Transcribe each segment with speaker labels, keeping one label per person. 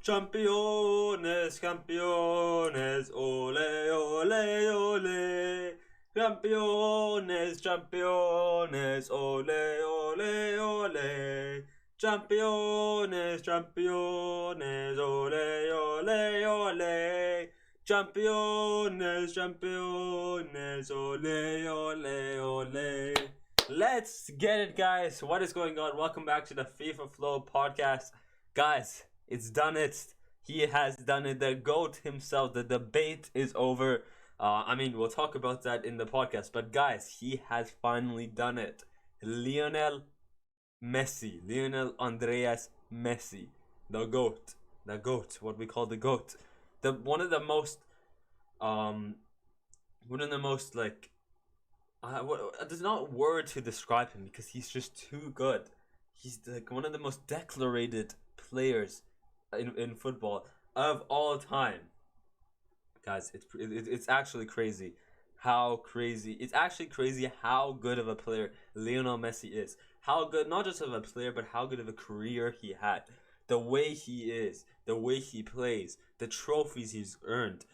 Speaker 1: Campeones, campeones, ole, ole, ole. Campeones, campeones, ole, ole, ole. Campeones, campeones, ole, ole, ole. Campeones, campeones, ole, ole, ole. Let's get it, guys. What is going on? Welcome back to the FIFA Flow podcast. Guys, it's done it. He has done it. The GOAT himself. The debate is over. We'll talk about that in the podcast. But guys, he has finally done it. Lionel Andreas Messi. The GOAT. The GOAT. What we call the GOAT. One of the most there's not word to describe him because he's just too good. He's like one of the most decorated players in football of all time. Guys, it's actually crazy it's actually crazy how good of a player Lionel Messi is. How good, not just of a player, but how good of a career he had. The way he is, the way he plays, the trophies he's earned,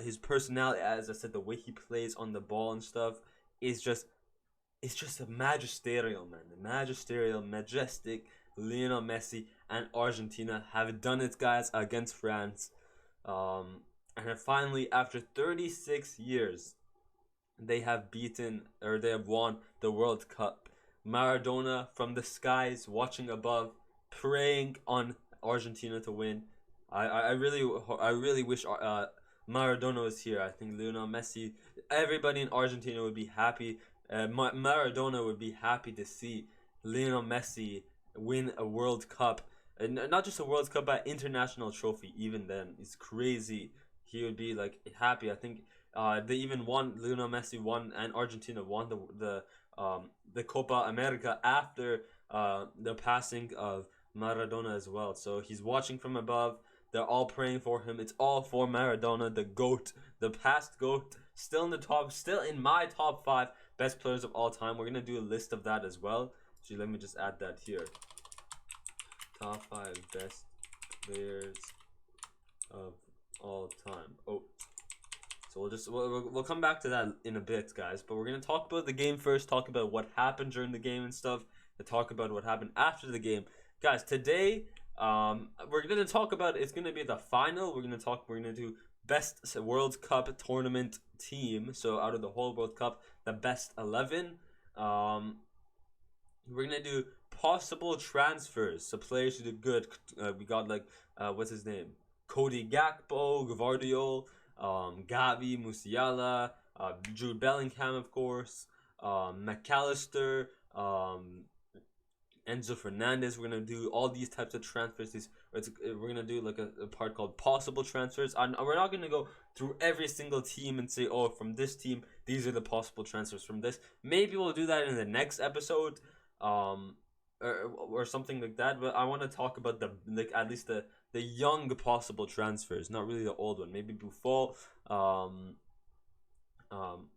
Speaker 1: his personality, as I said, the way he plays on the ball and stuff is just, it's just a magisterial, man. The majestic Lionel Messi and Argentina have done it, guys, against France. And finally, after 36 years, they have won the World Cup. Maradona from the skies, watching above, praying on Argentina to win. I really wish Maradona was here. I think Lionel Messi, everybody in Argentina would be happy. Maradona would be happy to see Lionel Messi win a World Cup, and not just a World Cup, but international trophy. Even then, it's crazy. He would be like happy. I think they even won. Lionel Messi won, and Argentina won the Copa America after the passing of Maradona as well. So he's watching from above. They're all praying for him. It's all for Maradona, the GOAT, the past GOAT, still in my top 5 best players of all time. We're gonna do a list of that as well. So let me just add that here. Top 5 best players of all time. Oh, so we'll come back to that in a bit, guys. But we're gonna talk about the game first. Talk about what happened during the game and stuff. And talk about what happened after the game, guys. Today, we're gonna talk about. It's gonna be the final. We're gonna do best World Cup tournament team. So out of the whole World Cup, the best 11. We're gonna do possible transfers. So players who did good. We got what's his name? Cody Gakpo, Gvardiol, Gavi, Musiala, Jude Bellingham, of course, McAllister, Enzo Fernandez. We're gonna do all these types of transfers. We're gonna do like a part called possible transfers. And we're not gonna go through every single team and say, oh, from this team, these are the possible transfers from this. Maybe we'll do that in the next episode, or something like that. But I want to talk about at least the young possible transfers, not really the old one. Maybe Buffon,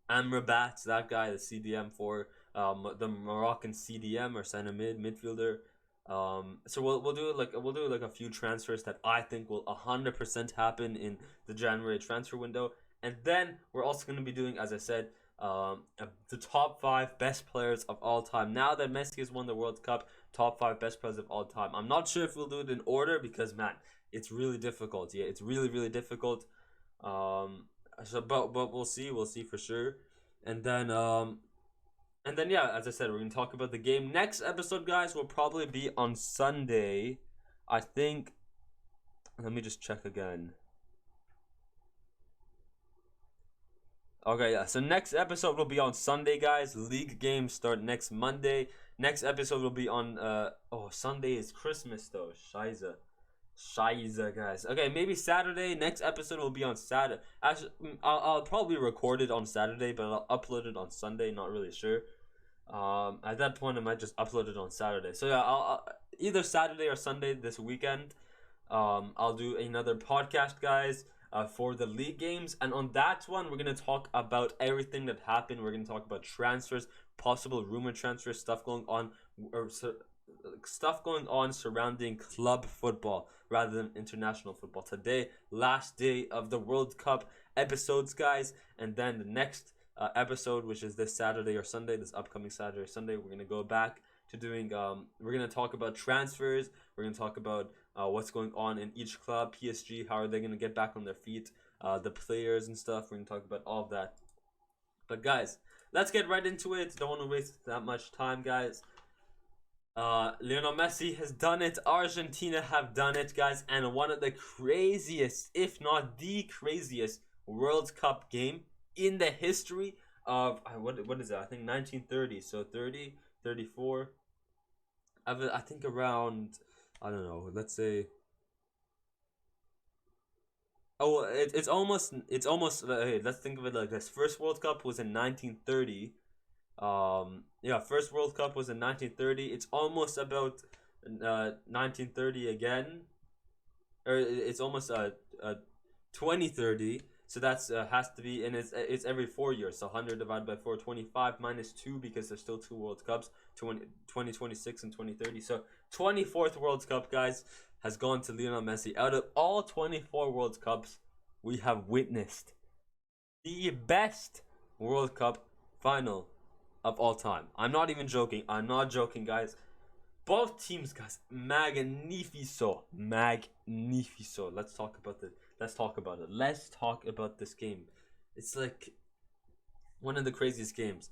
Speaker 1: Amrabat, that guy, the CDM for the Moroccan CDM or center midfielder. So we'll do like a few transfers that I think will 100% happen in the January transfer window, and then we're also going to be doing, as I said, the top 5 best players of all time. Now that Messi has won the World Cup, top 5 best players of all time. I'm not sure if we'll do it in order because, man, it's really difficult. Yeah, it's really difficult. But we'll see. We'll see for sure. And then yeah, as I said, we're gonna talk about the game. Next episode, guys, will probably be on Sunday. I think. Let me just check again. Okay, yeah. So next episode will be on Sunday, guys. League games start next Monday. Next episode will be on Sunday is Christmas though. Scheiße, guys. Okay, maybe Saturday. Next episode will be on Saturday. Actually, I'll probably record it on Saturday, but I'll upload it on Sunday. Not really sure. At that point, I might just upload it on Saturday. So yeah, I'll either Saturday or Sunday this weekend. I'll do another podcast, guys, for the league games, and on that one, we're gonna talk about everything that happened. We're gonna talk about transfers, possible rumor transfers, stuff going on surrounding club football. rather than international football. Today, last day of the World Cup episodes, guys, and then the next episode, which is this Saturday or Sunday, this upcoming Saturday or Sunday, we're gonna go back to doing. We're gonna talk about transfers. We're gonna talk about what's going on in each club. PSG, how are they gonna get back on their feet? The players and stuff. We're gonna talk about all of that. But guys, let's get right into it. Don't want to waste that much time, guys. Lionel Messi has done it. Argentina have done it, guys, and one of the craziest, if not the craziest, World Cup game in the history of what is it? I think 1930. So 30, 34. I think around, I don't know. Let's say. Oh, it's almost hey, let's think of it like this. First World Cup was in 1930. Yeah, first World Cup was in 1930. It's almost about 1930 again, or it's almost 2030. So that's has to be, and it's every 4 years. So 100 divided by 4, 25 minus 2, because there's still 2 World Cups, 2026 and 2030. So 24th World Cup, guys, has gone to Lionel Messi. Out of all 24 World Cups, we have witnessed the best World Cup final of all time. I'm not even joking. I'm not joking, guys. Both teams, guys, magnifico. Let's talk about it. Let's talk about this game. It's like one of the craziest games.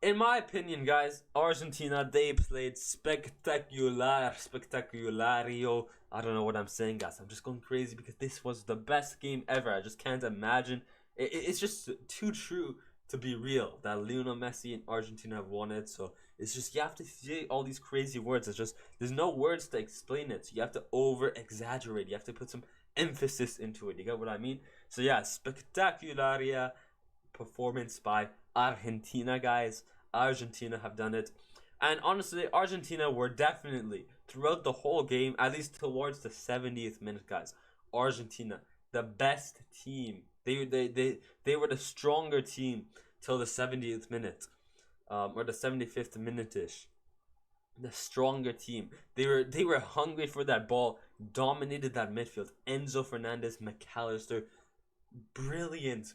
Speaker 1: In my opinion, guys, Argentina, they played spectaculario. I don't know what I'm saying, guys. I'm just going crazy because this was the best game ever. I just can't imagine. It's just too true to be real that Lionel Messi and Argentina have won it. So it's just, you have to say all these crazy words. It's just, there's no words to explain it. So you have to over exaggerate. You have to put some emphasis into it. You get what I mean? So yeah, spectacularia performance by Argentina, guys. Argentina have done it. And honestly, Argentina were definitely, throughout the whole game, at least towards the 70th minute, guys, Argentina, the best team. They were the stronger team till the 70th minute, or the 75th minute-ish. The stronger team. They were hungry for that ball, dominated that midfield. Enzo Fernandez, McAllister, brilliant.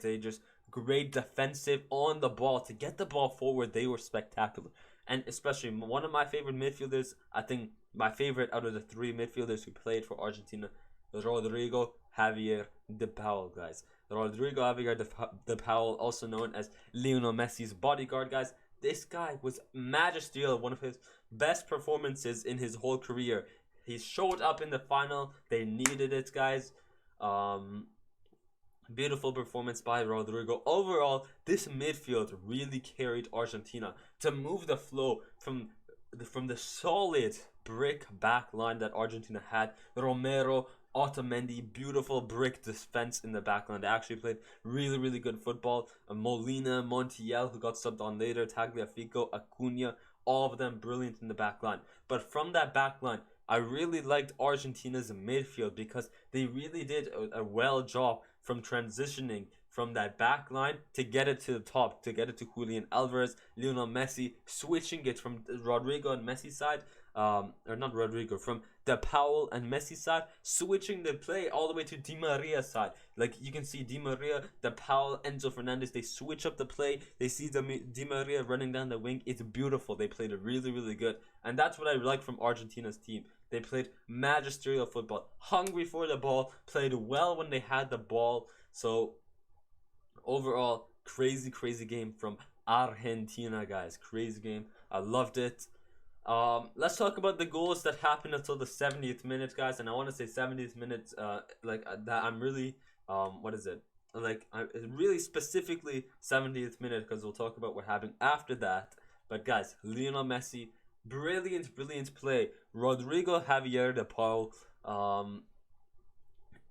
Speaker 1: They just great defensive on the ball to get the ball forward. They were spectacular, and especially one of my favorite midfielders. I think my favorite out of the 3 midfielders who played for Argentina was Rodrigo Javier de Paul, guys. Rodrigo Javier de Paul, also known as Lionel Messi's bodyguard, guys. This guy was magisterial, one of his best performances in his whole career. He showed up in the final. They needed it, guys. Beautiful performance by Rodrigo. Overall, this midfield really carried Argentina to move the flow from the solid brick back line that Argentina had. Romero, Otamendi, beautiful brick defense in the back line. They actually played really good football. Molina, Montiel, who got subbed on later, Tagliafico, Acuna, all of them brilliant in the back line. But from that back line, I really liked Argentina's midfield because they really did a well job from transitioning from that back line to get it to the top, to get it to Julian Alvarez, Lionel Messi, switching it from Rodrigo and Messi side, or not Rodrigo, from De Paul and Messi side, switching the play all the way to Di Maria side. Like you can see Di Maria, De Paul, Enzo Fernandez, they switch up the play. They see Di Maria running down the wing. It's beautiful. They played it really good. And that's what I like from Argentina's team. They played magisterial football, hungry for the ball, played well when they had the ball. So overall, crazy game from Argentina, guys. Crazy game. I loved it. Let's talk about the goals that happened until the 70th minute, guys. And I want to say 70th minute, that I'm really, what is it? Really specifically 70th minute, because we'll talk about what happened after that. But guys, Lionel Messi, brilliant play. Rodrigo Javier de Paul,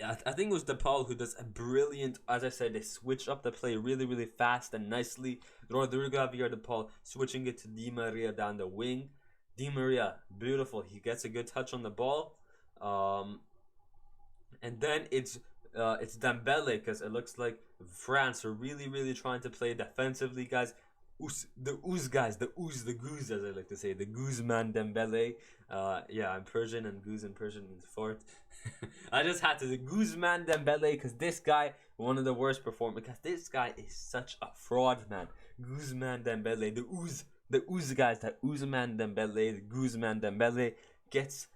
Speaker 1: I think it was De Paul who does a brilliant, as I said, they switch up the play really fast and nicely. Rodrigo Javier de Paul switching it to Di Maria down the wing. Di Maria, beautiful. He gets a good touch on the ball. And then it's Dembele, because it looks like France are really trying to play defensively, guys. the Ooze guys, the Ooze, the Goose, as I like to say, the Guzman Dembele. Yeah, I'm Persian, and Goose in Persian means fort. I just had to the Guzman Dembele because this guy, one of the worst performers. Because this guy is such a fraud, man. Guzman Dembele, the Ooze guys, that Ousmane Dembele, the Guzman Dembele gets,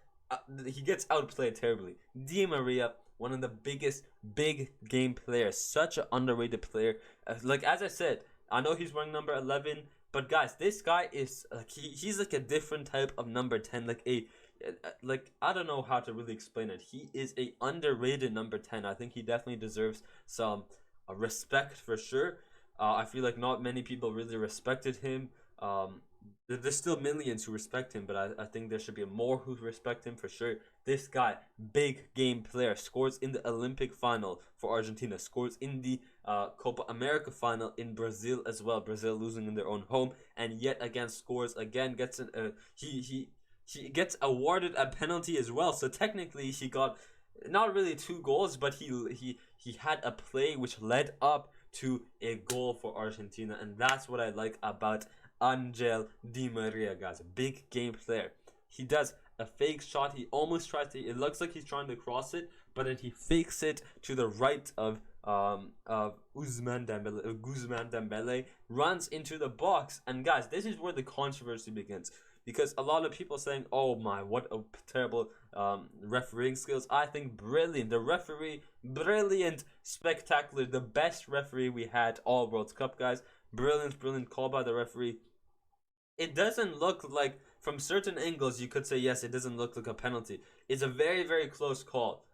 Speaker 1: he gets outplayed terribly. Di Maria, one of the biggest big game players, such an underrated player. Like as I said, I know he's wearing number 11, but guys, this guy is like he's like a different type of number 10, like I don't know how to really explain it. He is a underrated number 10. I think he definitely deserves some respect for sure. I feel like not many people really respected him. There's still millions who respect him, but I think there should be more who respect him for sure. This guy, big game player, scores in the Olympic final for Argentina, scores in the Copa America final in Brazil as well. Brazil losing in their own home, and yet again scores again. Gets he gets awarded a penalty as well. So technically, he got not really 2 goals, but he had a play which led up to a goal for Argentina, and that's what I like about Angel Di Maria, guys. A big game player. He does a fake shot. He almost tries to. It looks like he's trying to cross it, but then he fakes it to the right of Ousmane Dembele. Guzman Dembele runs into the box, and guys, this is where the controversy begins. Because a lot of people saying, "Oh my, what a terrible refereeing skills." I think brilliant. The referee, brilliant, spectacular. The best referee we had all World Cup, guys. Brilliant call by the referee. It doesn't look like, from certain angles, you could say yes, it doesn't look like a penalty. It's a very close call.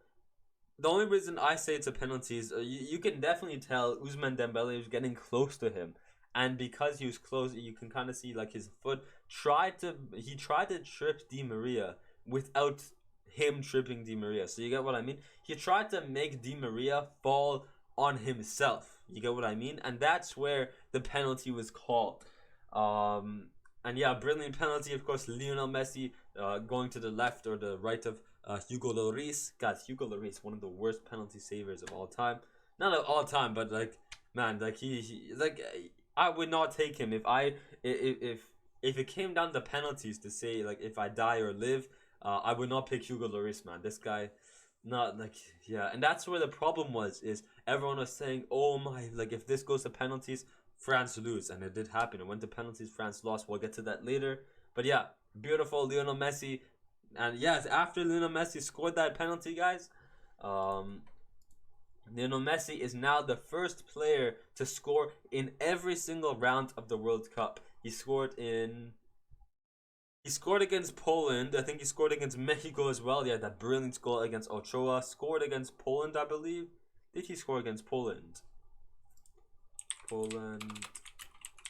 Speaker 1: The only reason I say it's a penalty is you can definitely tell Ousmane Dembele was getting close to him. And because he was close, you can kind of see like his foot tried to trip Di Maria without him tripping Di Maria. So you get what I mean? He tried to make Di Maria fall on himself. You get what I mean? And that's where the penalty was called. And yeah, brilliant penalty, of course. Lionel Messi going to the left or the right of Hugo Lloris. Guys, Hugo Lloris, one of the worst penalty savers of all time. Not of all time, but like, man, like he like I would not take him if it came down to penalties to say like if I die or live. I would not pick Hugo Lloris, man. This guy, not like, yeah. And that's where the problem was. Is everyone was saying, oh my, like if this goes to penalties, France lose, and it did happen. It went to penalties, France lost. We'll get to that later. But yeah, beautiful Lionel Messi, and yes, after Lionel Messi scored that penalty, guys, Lionel Messi is now the first player to score in every single round of the World Cup. He scored against Poland. I think he scored against Mexico as well. Yeah, that brilliant goal against Ochoa. Scored against Poland, I believe. Did he score against Poland? Poland.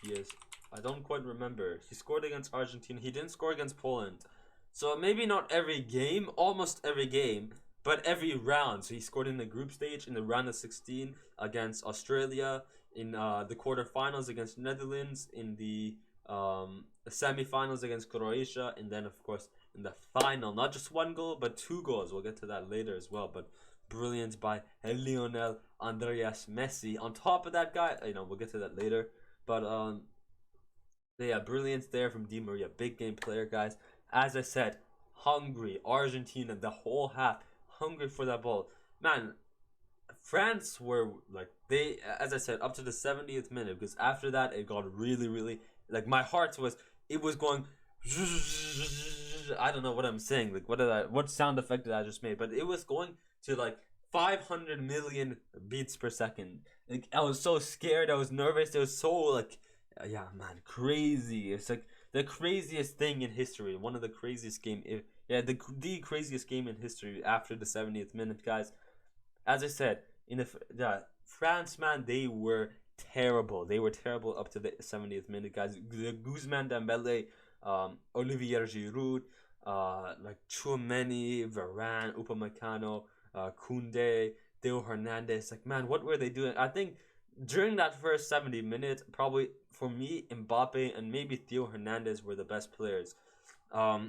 Speaker 1: Yes. I don't quite remember. He scored against Argentina. He didn't score against Poland. So maybe not every game, almost every game, but every round. So he scored in the group stage in the round of 16 against Australia, in the quarterfinals against Netherlands, in the semifinals against Croatia, and then of course in the final, not just 1 goal but 2 goals. We'll get to that later as well. But brilliant by Lionel Andreas Messi. On top of that guy, we'll get to that later. But yeah, brilliance there from Di Maria. Big game player, guys. As I said, hungry. Argentina, the whole half, hungry for that ball. Man, France were like, they, as I said, up to the 70th minute, because after that it got really, like my heart was, it was going, I don't know what I'm saying, like what sound effect did I just made, but it was going to like 500 million beats per second. Like I was so scared, I was nervous, it was so like, yeah man, crazy. It's like the craziest thing in history, one of the craziest game, the craziest game in history after the 70th minute, guys. As I said, in the France, man, they were terrible. They were terrible up to the 70th minute, guys. Guzman Dembele, Olivier Giroud, like Tchouameni, Varane, Upamecano, Koundé, Theo Hernandez. Like, man, what were they doing? I think during that first 70 minutes, probably for me, Mbappe and maybe Theo Hernandez were the best players. Out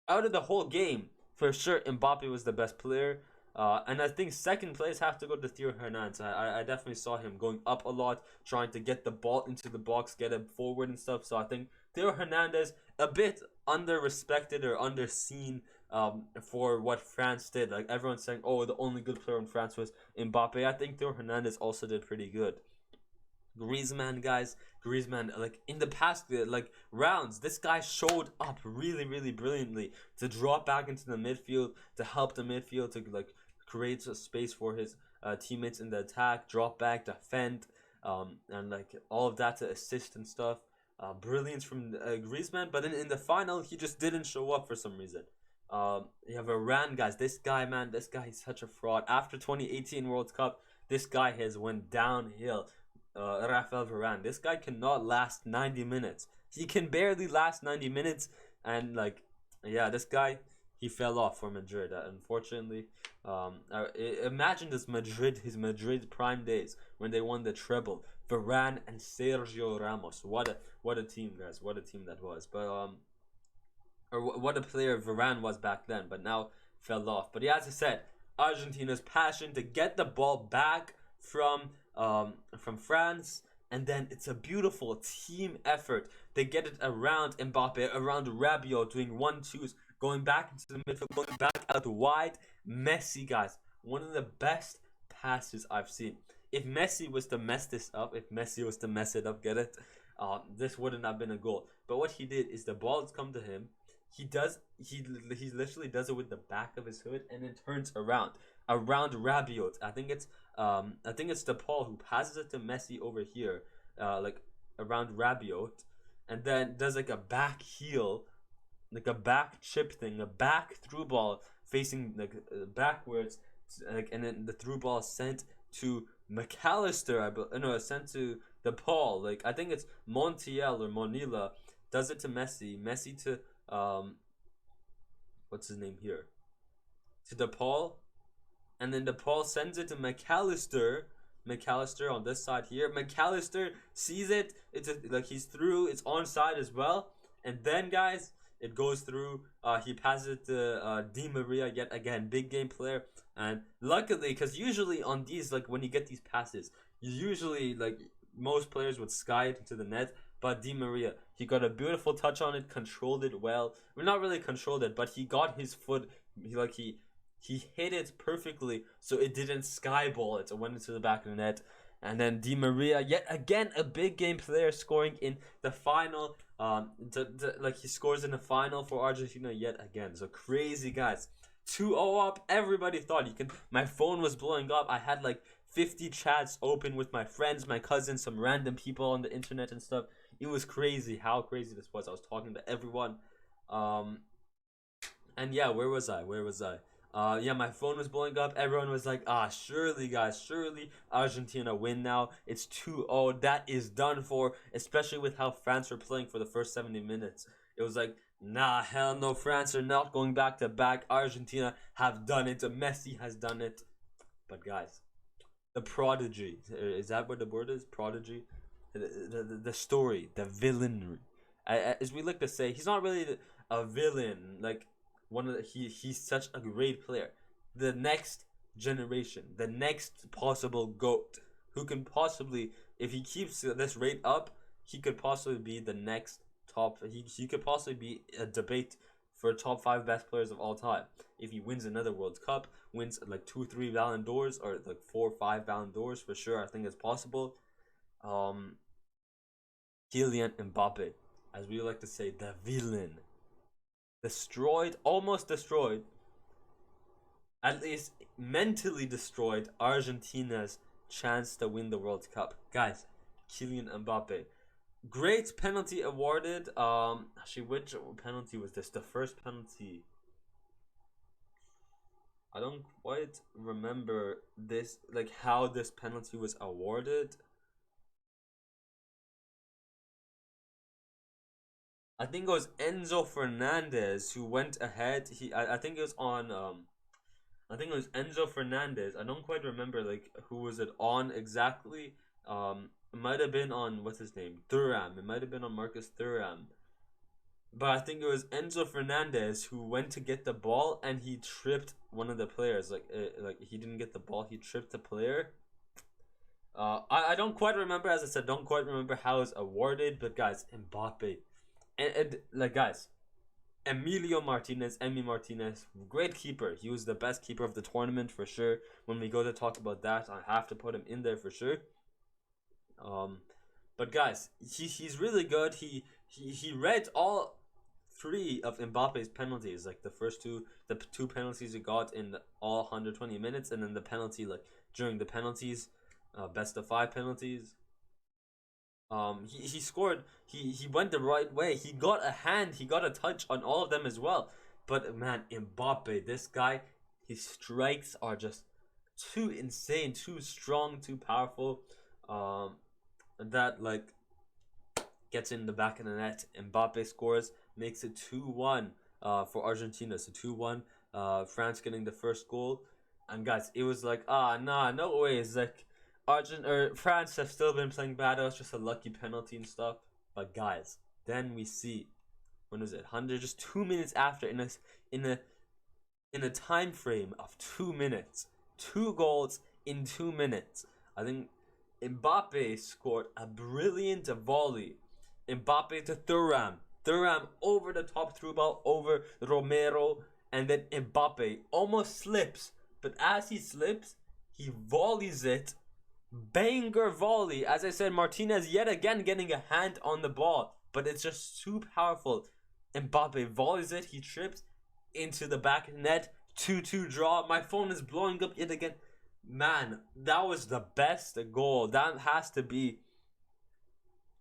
Speaker 1: of the whole game, for sure, Mbappe was the best player. And I think second place have to go to Theo Hernandez. I definitely saw him going up a lot, trying to get the ball into the box, get him forward and stuff. So I think Theo Hernandez a bit under-respected or underseen for what France did. Like everyone's saying, oh, the only good player in France was Mbappe. I think Theo Hernandez also did pretty good. Griezmann, guys, Griezmann, like in the past like rounds, this guy showed up really, really brilliantly to drop back into the midfield, to help the midfield, to like create a space for his teammates in the attack, drop back, defend, and like all of that to assist and stuff. Brilliance from Griezmann, but in the final, he just didn't show up for some reason. You have Varane, guys. This guy, man, this guy is such a fraud. After 2018 World Cup, this guy has went downhill. Rafael Varane, this guy cannot last 90 minutes. He can barely last 90 minutes, and like, yeah, this guy, he fell off for Madrid. Unfortunately, imagine his Madrid prime days when they won the treble. Varane and Sergio Ramos. What a team, guys. What a team that was. But or what a player Varane was back then. But now fell off. But yeah, as I said, Argentina's passion to get the ball back from France, and then it's a beautiful team effort. They get it around Mbappe, around Rabiot, doing 1-2s, going back into the midfield, going back out wide. Messi, guys, one of the best passes I've seen. If Messi was to mess this up, get it? This wouldn't have been a goal. But what he did is the ball's come to him. He literally does it with the back of his hood and then turns around Rabiot. I think it's DePaul who passes it to Messi over here, like around Rabiot, and then does like a back heel, like a back chip thing, a back through ball facing like backwards, like, and then the through ball sent to McAllister. Sent to DePaul. Like I think it's Montiel or Monila does it to Messi. Messi to what's his name here? To DePaul. And then DePaul sends it to McAllister. McAllister on this side here. McAllister sees it. It's like he's through. It's onside as well. And then, guys, it goes through. He passes it to Di Maria yet again. Big game player. And luckily, because usually on these, like when you get these passes, usually like most players would sky it into the net. But Di Maria, he got a beautiful touch on it, controlled it well. Well, not really controlled it, but he got his foot. He hit it perfectly, so it didn't skyball it. It went into the back of the net. And then Di Maria, yet again, a big game player, scoring in the final. Like he scores in the final for Argentina yet again. So crazy, guys. 2-0 up. Everybody thought you can. My phone was blowing up. I had like 50 chats open with my friends, my cousins, some random people on the internet and stuff. It was crazy how crazy this was. I was talking to everyone. And yeah, where was I? Yeah, my phone was blowing up. Everyone was like, surely, guys, surely Argentina win now. It's 2-0. That is done for, especially with how France were playing for the first 70 minutes. It was like, nah, hell no, France are not going back to back. Argentina have done it. Messi has done it. But guys, the prodigy, is that what the word is? Prodigy? The story, the villainry. As we like to say, he's not really a villain. Like, he's such a great player. The next generation, the next possible GOAT, who can possibly, if he keeps this rate up, he could possibly be the next top. He could possibly be a debate for top 5 best players of all time. If he wins another World Cup, wins like 2-3 Ballon d'Ors, or like 4-5 Ballon d'Ors for sure. I think it's possible. Kylian Mbappe, as we like to say, the villain. Almost destroyed, at least mentally destroyed Argentina's chance to win the World Cup. Guys, Kylian Mbappe. Great penalty awarded. Actually, which penalty was this? The first penalty. I don't quite remember this, like how this penalty was awarded. I think it was Enzo Fernandez who went ahead. I think it was on I think it was Enzo Fernandez. I don't quite remember like who was it on exactly. It might have been on what's his name? Thuram. It might have been on Marcus Thuram. but I think it was Enzo Fernandez who went to get the ball and he tripped one of the players. Like he didn't get the ball, he tripped the player. I don't quite remember, as I said, don't quite remember how it's awarded, but guys, Mbappe, and like guys, Emi Martinez, great keeper. He was the best keeper of the tournament for sure. When we go to talk about that, I have to put him in there for sure. But guys, he's really good. He read all three of Mbappe's penalties, like the two penalties he got in all 120 minutes, and then the penalty like during the penalties, best of five penalties. He scored. He went the right way. He got a hand. He got a touch on all of them as well. But man, Mbappe, this guy, his strikes are just too insane, too strong, too powerful. That like gets in the back of the net. Mbappe scores, makes it 2-1 for Argentina. So 2-1. France getting the first goal. And guys, it was like, no way. It's like France have still been playing bad. It was just a lucky penalty and stuff. But guys, then we see, when was it? 100, just 2 minutes after, in a time frame of 2 minutes, 2 goals in 2 minutes. I think Mbappe scored a brilliant volley. Mbappe to Thuram. Thuram over the top through ball over Romero, and then Mbappe almost slips, but as he slips, he volleys it. Banger volley. As I said, Martinez yet again getting a hand on the ball, but it's just too powerful. Mbappe volleys it. He trips into the back of the net. 2-2 draw. My phone is blowing up yet again. Man, that was the best goal. That has to be.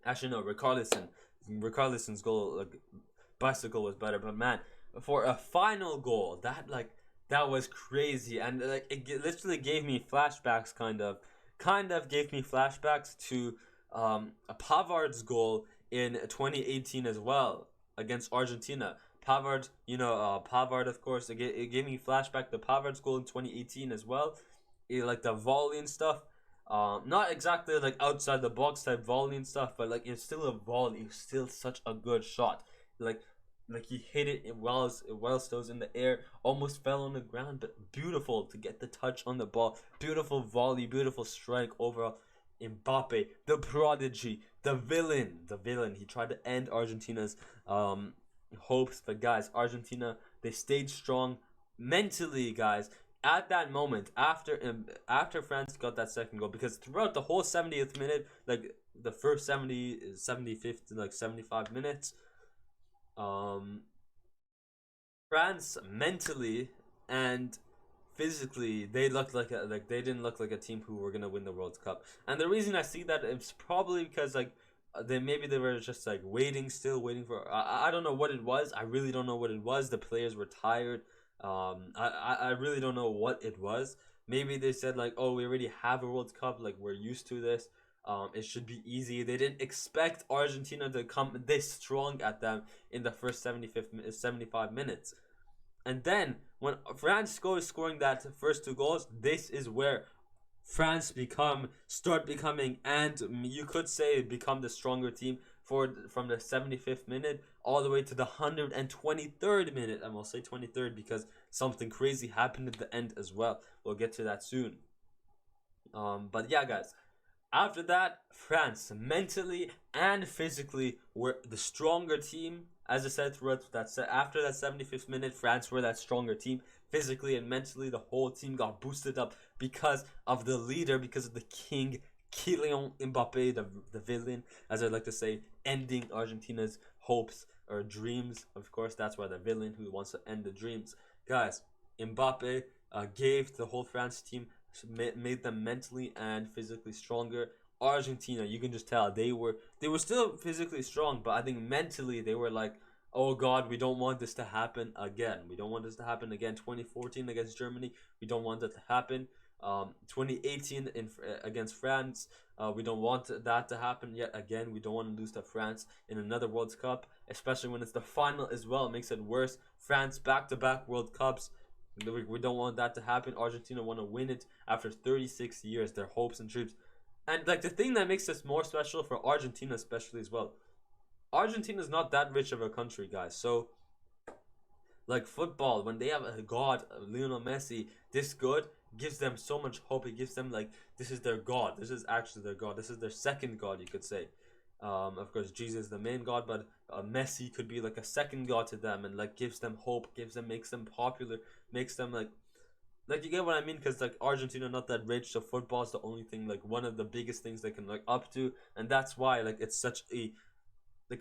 Speaker 1: Actually, no, Richarlison's goal, like, bicycle was better. But man, for a final goal, that was crazy, and like it literally gave me flashbacks, kind of gave me flashbacks to Pavard's goal in 2018 as well against Argentina. Pavard, Pavard, of course, it gave me flashback to Pavard's goal in 2018 as well. Like the volley and stuff. Not exactly like outside the box type volley and stuff, but like it's still a volley. It's still such a good shot. Like he hit it whilst it was in the air, almost fell on the ground, but beautiful to get the touch on the ball. Beautiful volley, beautiful strike overall. Mbappe, the prodigy, the villain. He tried to end Argentina's hopes, but guys, Argentina, they stayed strong mentally, guys. At that moment, after France got that second goal, because throughout the whole 70th minute, like the first 75th, like 75 minutes, France mentally and physically, they didn't look like a team who were gonna win the World Cup. And the reason I see that is probably because like they were just like waiting for. I don't know what it was. I really don't know what it was. The players were tired. I really don't know what it was. Maybe they said like, oh, we already have a World Cup, like we're used to this. It should be easy. They didn't expect Argentina to come this strong at them in the first 75 minutes. And then when France scoring that first 2 goals, this is where France start becoming, and you could say become the stronger team from the 75th minute all the way to the 123rd minute. And we'll say 23rd because something crazy happened at the end as well. We'll get to that soon. But yeah, guys, after that, France mentally and physically were the stronger team. As I said, after that 75th minute, France were that stronger team. Physically and mentally, the whole team got boosted up because of the leader, because of the king, Kylian Mbappe, the villain, as I like to say, ending Argentina's hopes or dreams. Of course, that's why the villain who wants to end the dreams. Guys, Mbappe gave the whole France team, made them mentally and physically stronger. Argentina, you can just tell they were still physically strong, but I think mentally they were like, oh God, we don't want this to happen again. 2014 against Germany, we don't want that to happen. 2018 against France, we don't want that to happen yet again. We don't want to lose to France in another World Cup, especially when it's the final as well. It makes it worse. France back-to-back World Cups. We don't want that to happen. Argentina want to win it after 36 years, their hopes and dreams. And like the thing that makes this more special for Argentina especially as well, Argentina is not that rich of a country, guys. So like football, when they have a god, Lionel Messi, this good, gives them so much hope. It gives them like this is their god. This is actually their god. This is their second god, you could say. Of course, Jesus is the main god, but Messi could be like a second god to them, and like gives them hope, makes them popular, makes them like you get what I mean? Because like Argentina not that rich, so football is the only thing, like one of the biggest things they can like up to, and that's why like it's such a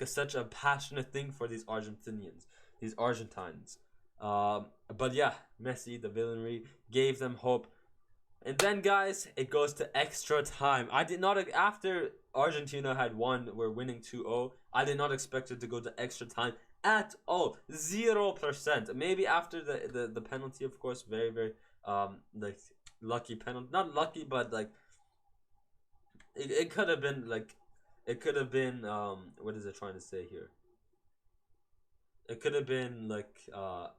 Speaker 1: such a passionate thing for these Argentinians, these Argentines. But yeah, Messi, the villainry, gave them hope. And then, guys, it goes to extra time. I did not, after Argentina had won, we're winning 2-0, I did not expect it to go to extra time at all. 0%. Maybe after the penalty, of course, very, very, like, lucky penalty. Not lucky, but, like, it could have been, like, it could have been, what is it trying to say here? It could have been, like,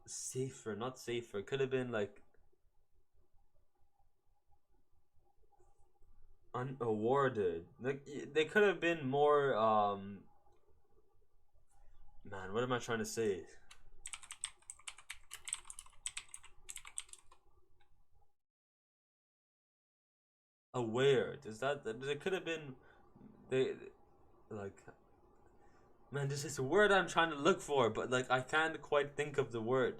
Speaker 1: safer, not safer. It could have been, like, unawarded. Like, they could have been more, man, what am I trying to say? Aware. Does that, there could have been, they, like, man, this is a word I'm trying to look for, but, like, I can't quite think of the word.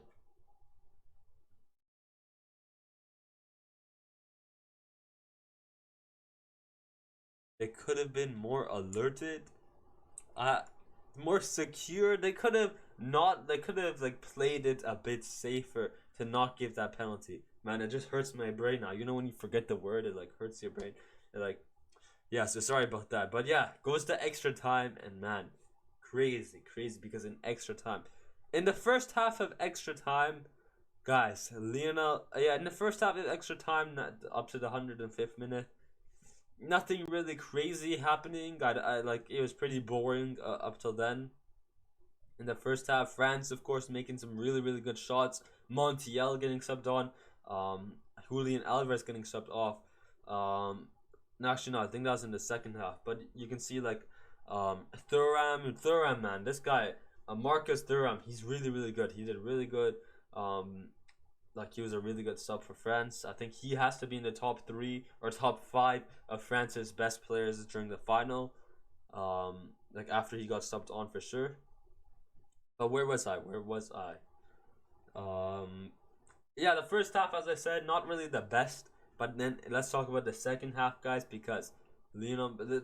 Speaker 1: They could have been more alerted, more secure. They could have not. They could have like played it a bit safer to not give that penalty. Man, it just hurts my brain now. You know when you forget the word, it like hurts your brain. It, like, yeah. So sorry about that. But yeah, goes to extra time, and man, crazy, crazy because in extra time, in the first half of extra time, guys, Lionel. Yeah, in the first half of extra time, up to the 105th minute, nothing really crazy happening. I like it was pretty boring up till then. In the first half, France, of course, making some really really good shots. Montiel getting subbed on. Julian Alvarez getting subbed off. No, actually, no, I think that was in the second half. But you can see like Thuram, man, this guy, Marcus Thuram, he's really really good. He did really good. Like he was a really good sub for France. I think he has to be in the top 3 or top 5 of France's best players during the final. Like after he got subbed on for sure. But where was I? Yeah, the first half, as I said, not really the best. But then let's talk about the second half, guys, because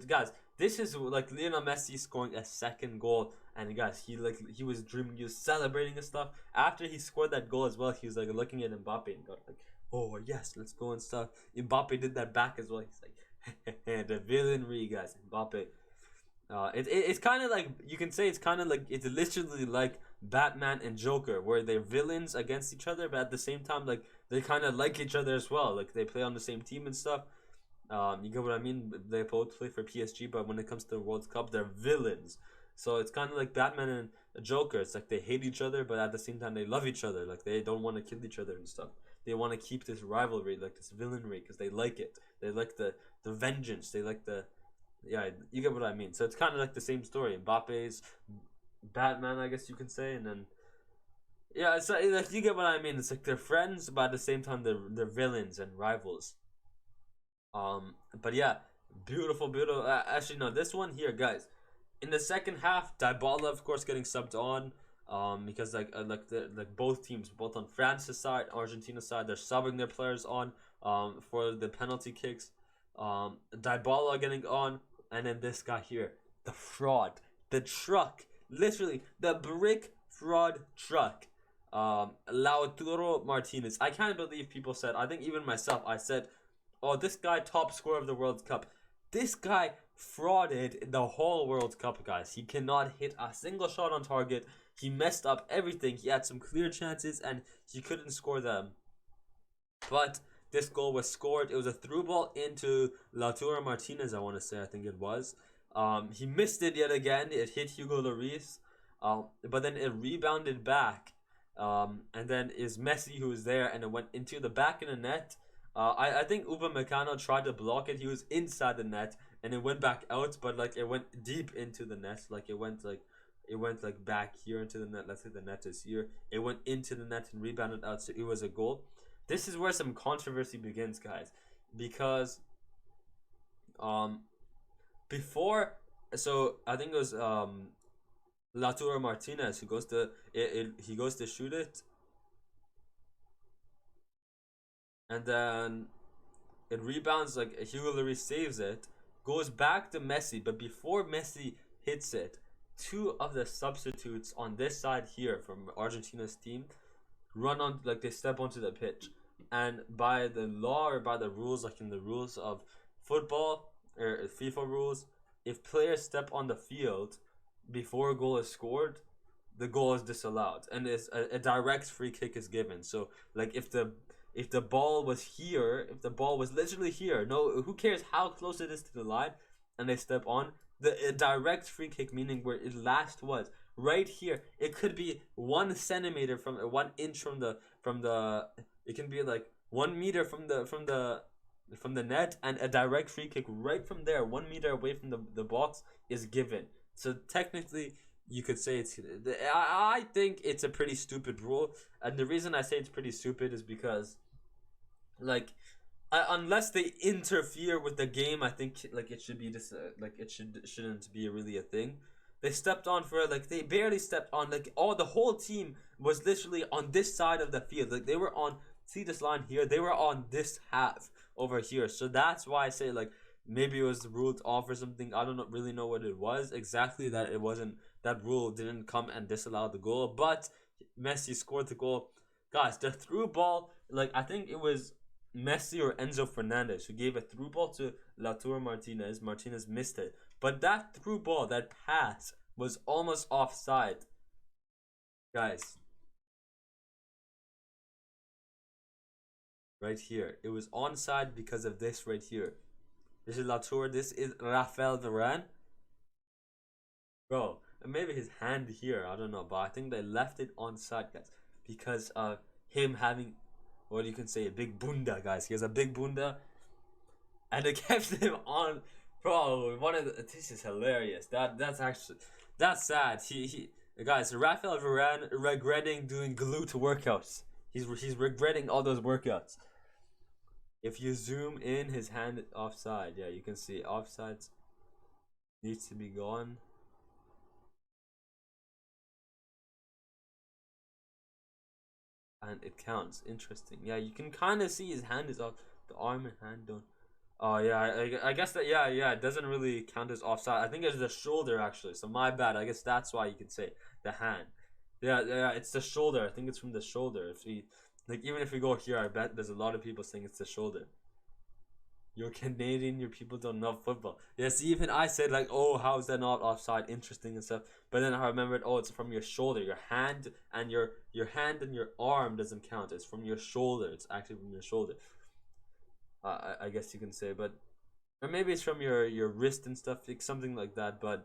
Speaker 1: guys, this is like Lionel Messi scoring a second goal, and guys, he was dreaming, he was celebrating and stuff. After he scored that goal as well, he was like looking at Mbappe and got like, oh yes, let's go and stuff. Mbappe did that back as well. He's like, the villainry, guys. Mbappe. It's kind of like, you can say it's kind of like, it's literally like Batman and Joker, where they're villains against each other, but at the same time, like they kind of like each other as well. Like they play on the same team and stuff. You get what I mean? They both play for PSG, but when it comes to the World Cup, they're villains. So it's kind of like Batman and Joker. It's like they hate each other, but at the same time, they love each other. Like they don't want to kill each other and stuff. They want to keep this rivalry, like this villainry, because they like it. They like the vengeance. They like the, yeah, you get what I mean. So it's kind of like the same story. Mbappe's Batman, I guess you can say, and then yeah, it's like you get what I mean. It's like they're friends, but at the same time they're villains and rivals. But yeah, beautiful, beautiful. Actually, no, this one here, guys. In the second half, Dybala, of course, getting subbed on. Because like both teams, both on France's side, Argentina's side, they're subbing their players on. For the penalty kicks. Dybala getting on, and then this guy here, the fraud, the truck, literally the brick fraud truck. Lautaro Martinez. I can't believe people said. I think even myself, I said, oh, this guy top scorer of the World Cup. This guy frauded the whole World Cup, guys. He cannot hit a single shot on target. He messed up everything. He had some clear chances and he couldn't score them. But this goal was scored. It was a through ball into Lautaro Martinez, I want to say. I think it was. He missed it yet again. It hit Hugo Lloris. But then it rebounded back. And then is Messi who was there, and it went into the back of the net. I think Upamecano tried to block it. He was inside the net, and it went back out, but like it went deep into the net. Like it went like It went like back here into the net. Let's say the net is here. It went into the net and rebounded out, so it was a goal. This is where some controversy begins, guys, because before, so I think it was Lautaro Martinez who goes to he goes to shoot it, and then it rebounds, like Hugo Lloris saves it, goes back to Messi, but before Messi hits it, two of the substitutes on this side here from Argentina's team run on, like they step onto the pitch, and by the law or by the rules, like in the rules of football or FIFA rules, if players step on the field before a goal is scored, the goal is disallowed, and it's a direct free kick is given. So like if the ball was here, if the ball was literally here, no, who cares how close it is to the line, and they step on, the direct free kick, meaning where it last was right here, it could be 1 centimeter from 1 inch from the it can be like 1 meter from the net, and a direct free kick right from there 1 meter away from the box is given. So technically you could say it's, I think it's a pretty stupid rule, and the reason I say it's pretty stupid is because, like, unless they interfere with the game, I think like it should be just like it shouldn't be really a thing. They stepped on for, like, they barely stepped on, like the whole team was literally on this side of the field, like they were on, see this line here, they were on this half over here. So that's why I say, like, maybe it was ruled off or something. I don't really know what it was exactly, that it wasn't, that rule didn't come and disallow the goal, but Messi scored the goal. Guys, the through ball, like I think it was Messi or Enzo Fernandez who gave a through ball to Lautaro Martinez. Martinez missed it, but that through ball, that pass, was almost offside, guys. Right here, it was onside because of this right here. This is Lautaro, this is Rafael Varane, bro. And maybe his hand here, I don't know, but I think they left it onside, guys, because of him having, what you can say, a big bunda, guys. He has a big bunda, and it kept him on. Bro, this is hilarious. That's sad. He guys, Rafael Varane regretting doing glute workouts. He's regretting all those workouts. If you zoom in, his hand offside. Yeah, you can see offside needs to be gone. And it counts. Interesting. Yeah, you can kind of see his hand is off. The arm and hand don't. Oh yeah, I guess that, yeah, it doesn't really count as offside. I think it's the shoulder actually. So my bad. I guess that's why you could say the hand. Yeah, it's the shoulder. I think it's from the shoulder. If we, like, even if we go here, I bet there's a lot of people saying it's the shoulder. You're Canadian, your people don't know football. Yes, even I said, like, oh, how is that not offside? Interesting and stuff. But then I remembered, oh, it's from your shoulder. Your hand and your hand and your arm doesn't count. It's from your shoulder. It's actually from your shoulder. I guess you can say, but, or maybe it's from your wrist and stuff, like something like that. But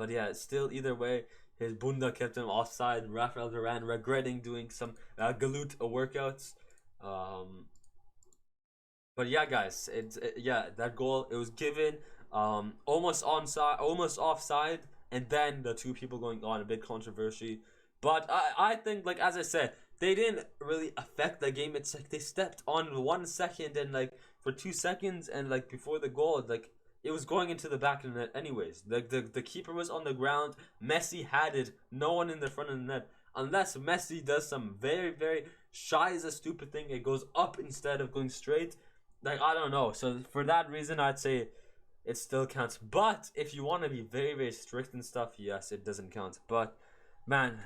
Speaker 1: yeah, still, either way, his bunda kept him offside. Rafael Varane regretting doing some glute workouts. But yeah, guys, yeah, that goal, it was given almost onside, almost offside, and then the two people going on, a bit controversy. But I think, like, as I said, they didn't really affect the game. It's like they stepped on 1 second and, like, for 2 seconds, and, like, before the goal, like, it was going into the back of the net anyways. The keeper was on the ground. Messi had it. No one in the front of the net. Unless Messi does some very, very shy as a stupid thing, it goes up instead of going straight. Like, I don't know. So for that reason, I'd say it still counts. But if you want to be very, very strict and stuff, yes, it doesn't count. But man,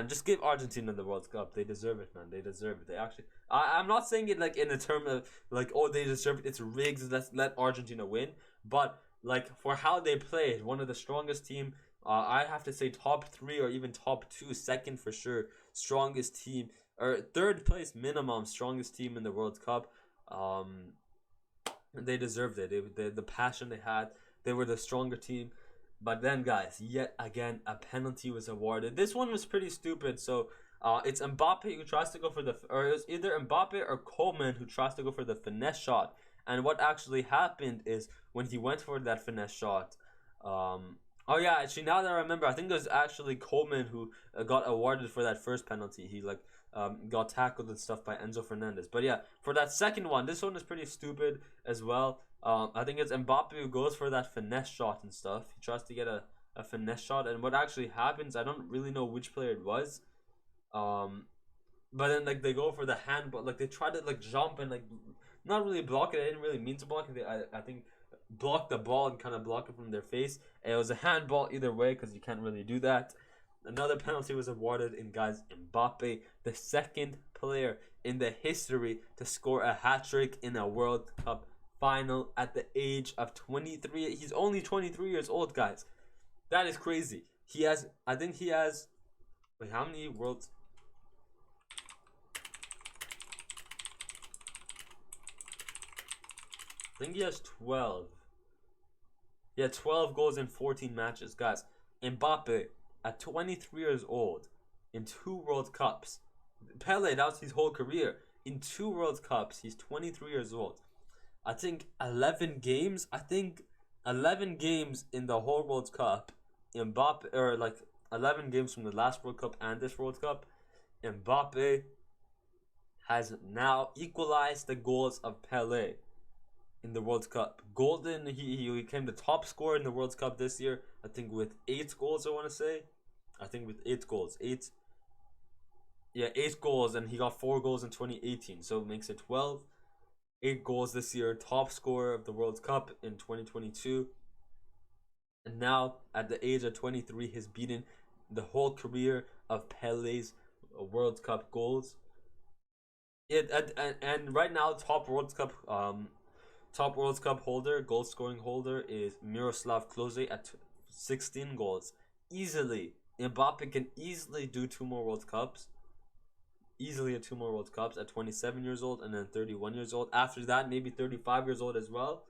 Speaker 1: just give Argentina the World Cup. They deserve it, man. They deserve it. They actually, I'm not saying it like in a term of like, oh, they deserve it, it's rigged, let's let Argentina win. But like, for how they played, one of the strongest team, I have to say top 3 or even top 2, second for sure, strongest team, or third place minimum, strongest team in the World Cup. They deserved it. The passion they had, they were the stronger team. But then, guys, yet again, a penalty was awarded. This one was pretty stupid. So it's Mbappe who tries to go for the, or it was either Mbappe or Coleman who tries to go for the finesse shot. And what actually happened is, when he went for that finesse shot, Oh yeah, actually now that I remember, I think it was actually Coleman who got awarded for that first penalty. He like got tackled and stuff by Enzo Fernandez. But yeah, for that second one, this one is pretty stupid as well. I think it's Mbappe who goes for that finesse shot and stuff. He tries to get a finesse shot, and what actually happens, I don't really know which player it was. Um, but then like they go for the hand, but like they try to like jump and like not really block it. I didn't really mean to block it. I think block the ball and kind of block it from their face. And it was a handball either way because you can't really do that. Another penalty was awarded in guys Mbappe, the second player in the history to score a hat trick in a World Cup final at the age of 23. He's only 23 years old, guys. That is crazy. He has, I think he has, wait, how many worlds? I think he has 12. Yeah, 12 goals in 14 matches. Guys, Mbappe, at 23 years old, in 2 World Cups. Pele, that was his whole career. In 2 World Cups, he's 23 years old. I think 11 games. I think 11 games in the whole World Cup. Mbappe, or like 11 games from the last World Cup and this World Cup. Mbappe has now equalized the goals of Pele in the World Cup. Golden, he became the top scorer in the World Cup this year. I think with 8 goals, I want to say. I think with 8 goals. 8 goals, and he got 4 goals in 2018, so it makes it 12. 8 goals this year, top scorer of the World Cup in 2022. And now, at the age of 23, he's beaten the whole career of Pele's World Cup goals. And right now, top World Cup holder, goal scoring holder is Miroslav Klose at 16 goals. Easily. Mbappe can easily do 2 more World Cups. Easily at 2 more World Cups at 27 years old and then 31 years old. After that, maybe 35 years old as well.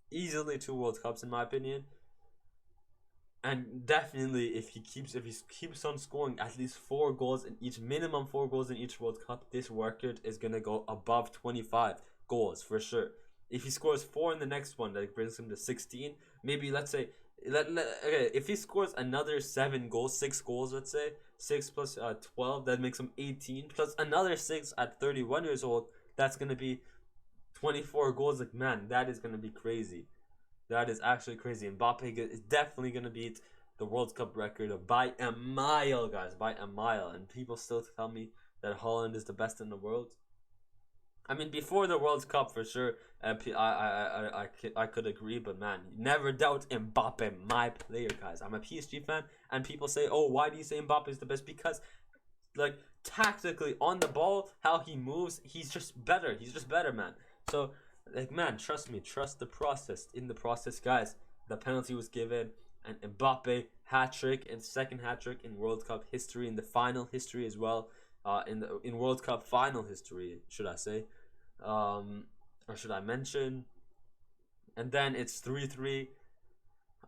Speaker 1: Easily 2 World Cups in my opinion. And definitely if he keeps on scoring at least 4 goals in each, minimum 4 goals in each World Cup, this record is gonna go above 25 goals for sure. If he scores 4 in the next one, that brings him to 16. Maybe let's say, okay, if he scores another 7 goals, 6 goals, let's say 6 plus 12, that makes him 18. Plus another 6 at 31 years old, that's gonna be 24 goals. Like man, that is gonna be crazy. That is actually crazy. Mbappe is definitely gonna beat the World Cup record by a mile, guys, by a mile. And people still tell me that Haaland is the best in the world. I mean, before the World Cup, for sure, I could agree, but man, never doubt Mbappe, my player, guys. I'm a PSG fan, and people say, oh, why do you say Mbappe is the best? Because, like, tactically, on the ball, how he moves, he's just better. He's just better, man. So, like, man, trust me. Trust the process. In the process, guys, the penalty was given, and Mbappe, hat-trick, and second hat-trick in World Cup history, in the final history as well. In World Cup final history, should I say, or should I mention? And then it's 3-3.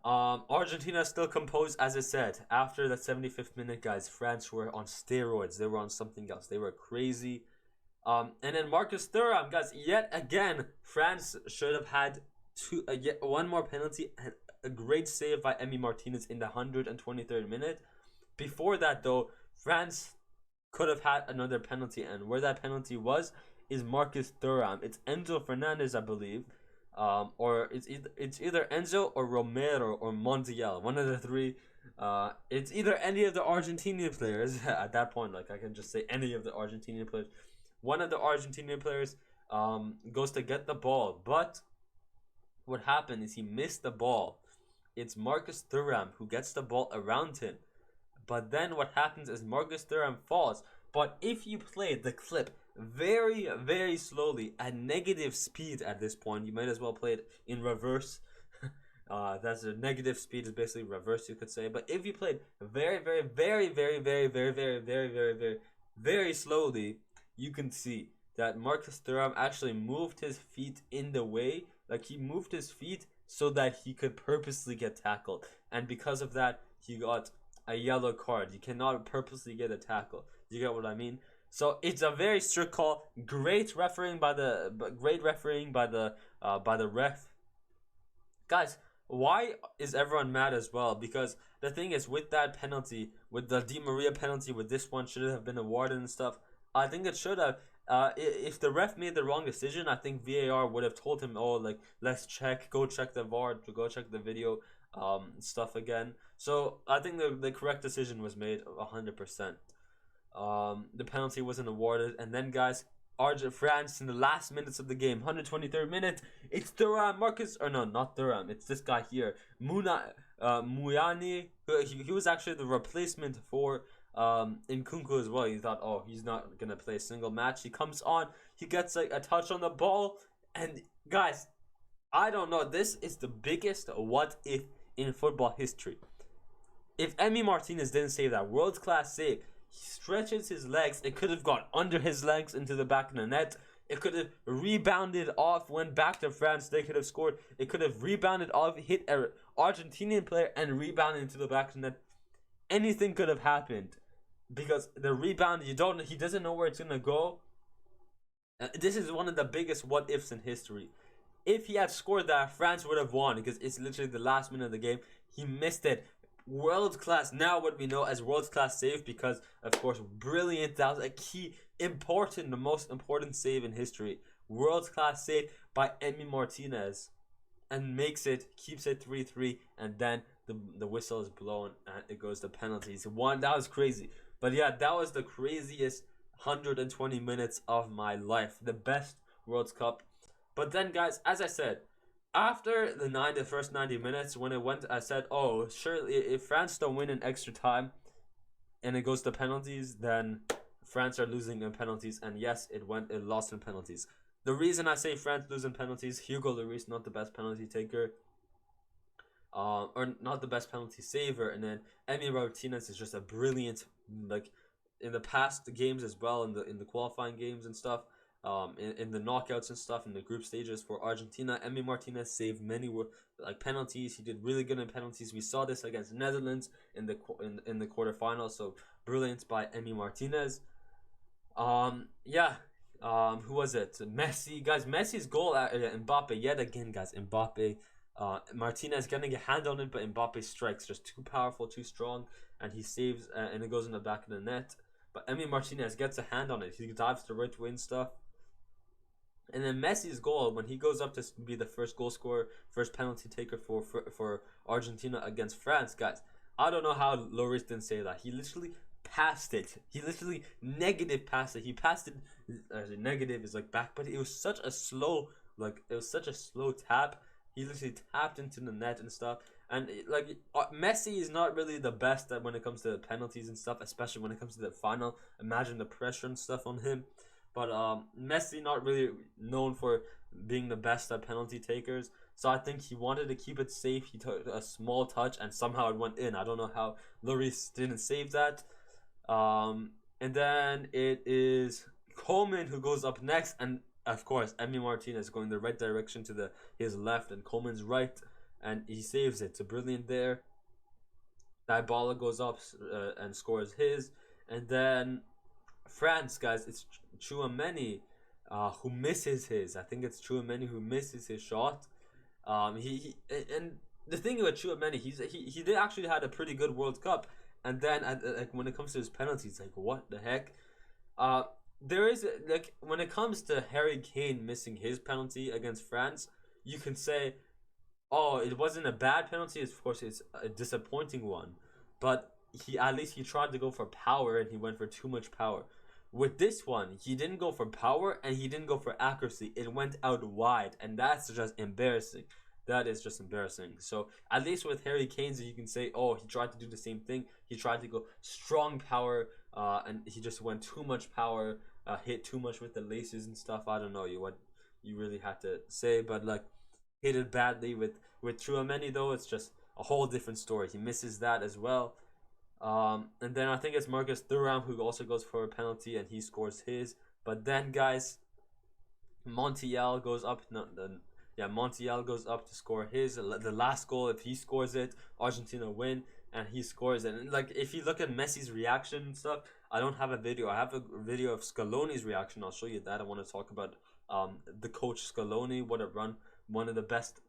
Speaker 1: Argentina is still composed, as I said. After the 75th minute, guys, France were on steroids. They were on something else. They were crazy. And then Marcus Thuram, guys, yet again, France should have had yet one more penalty. A great save by Emi Martinez in the 123rd minute. Before that, though, France could have had another penalty, and where that penalty was is Marcus Thuram. It's Enzo Fernandez, I believe, or it's either Enzo or Romero or Montiel, one of the 3. It's either any of the Argentinian players. At that point, like, I can just say any of the Argentinian players. One of the Argentinian players goes to get the ball, but what happened is he missed the ball. It's Marcus Thuram who gets the ball around him. But then what happens is Marcus Thuram falls. But if you play the clip very, very slowly at negative speed at this point, you might as well play it in reverse. That's a negative speed is basically reverse, you could say. But if you played very, very, very, very, very, very, very, very, very, very, very slowly, you can see that Marcus Thuram actually moved his feet in the way. Like, he moved his feet so that he could purposely get tackled. And because of that, he got a yellow card. You cannot purposely get a tackle. You get what I mean? So it's a very strict call. Great refereeing by the ref. Guys, why is everyone mad as well? Because the thing is, with that penalty, with the Di Maria penalty, with this one, should it have been awarded and stuff? I think it should have. If the ref made the wrong decision, I think VAR would have told him, "Oh, like let's check, go check the VAR, go check the video, stuff again." So I think the correct decision was made 100%. The penalty wasn't awarded, and then guys, France in the last minutes of the game, 123rd minute, it's Thuram, Marcus, or no, not Thuram, it's this guy here, Muyani. He was actually the replacement for Nkunku as well. You thought, oh, he's not gonna play a single match. He comes on, he gets like a touch on the ball, and guys, I don't know. This is the biggest what if in football history. If Emi Martinez didn't save that world class save, he stretches his legs. It could have gone under his legs into the back of the net. It could have rebounded off, went back to France. They could have scored. It could have rebounded off, hit an Argentinian player, and rebounded into the back of the net. Anything could have happened because the rebound, he doesn't know where it's gonna go. This is one of the biggest what ifs in history. If he had scored that, France would have won because it's literally the last minute of the game. He missed it. World class, now what we know as world class save, because of course brilliant. That was a key, important, the most important save in history. World class save by Emi Martinez, and keeps it 3-3, and then the whistle is blown and it goes to penalties. That was crazy. But yeah, that was the craziest 120 minutes of my life, the best World Cup. But then guys, as I said, after the first 90 minutes, when it went, I said, oh, surely if France don't win in extra time and it goes to penalties, then France are losing in penalties. And yes, it lost in penalties. The reason I say France lose in penalties, Hugo Lloris not the best penalty taker, or not the best penalty saver, and then Emi Martinez is just a brilliant, like in the past games as well, in the qualifying games and stuff. In the knockouts and stuff, in the group stages for Argentina, Emi Martinez saved many penalties. He did really good in penalties. We saw this against Netherlands in the quarterfinals. So brilliant by Emi Martinez. Who was it? Messi, guys. Messi's goal at Mbappe yet again, guys. Mbappe. Martinez getting a hand on it, but Mbappe strikes just too powerful, too strong, and he saves, and it goes in the back of the net. But Emi Martinez gets a hand on it. He dives to right win stuff. And then Messi's goal, when he goes up to be the first goal scorer, first penalty taker for Argentina against France, guys, I don't know how Lloris didn't say that. He literally passed it. He literally negative passed it. He passed it. Negative is like back, but it was such a slow, tap. He literally tapped into the net and stuff. And Messi is not really the best at when it comes to penalties and stuff, especially when it comes to the final. Imagine the pressure and stuff on him. But Messi not really known for being the best at penalty takers. So I think he wanted to keep it safe. He took a small touch and somehow it went in. I don't know how Lloris didn't save that. And then it is Coleman who goes up next, and of course Emi Martinez going the right direction to his left and Coleman's right, and he saves it. So brilliant there. Dybala goes up and scores his, and then France, guys, it's Tchouaméni who misses his. I think it's Tchouaméni who misses his shot. He and the thing with Tchouaméni, he did actually had a pretty good World Cup, and then when it comes to his penalties, what the heck? There is when it comes to Harry Kane missing his penalty against France, you can say, oh, it wasn't a bad penalty. Of course, it's a disappointing one, but at least he tried to go for power and he went for too much power. With this one, he didn't go for power and he didn't go for accuracy. It went out wide, and that's just embarrassing. That is just embarrassing. So at least with Harry Kane, you can say, oh, he tried to do the same thing. He tried to go strong power, and he just went too much power, hit too much with the laces and stuff. I don't know what you really have to say, but hit it badly with Tchouaméni though. It's just a whole different story. He misses that as well. And then I think it's Marcus Thuram who also goes for a penalty and he scores his. But then, guys, Montiel goes up. Montiel goes up to score his. The last goal, if he scores it, Argentina win, and he scores it. And if you look at Messi's reaction and stuff, I don't have a video. I have a video of Scaloni's reaction. I'll show you that. I want to talk about the coach Scaloni. What a run! One of the best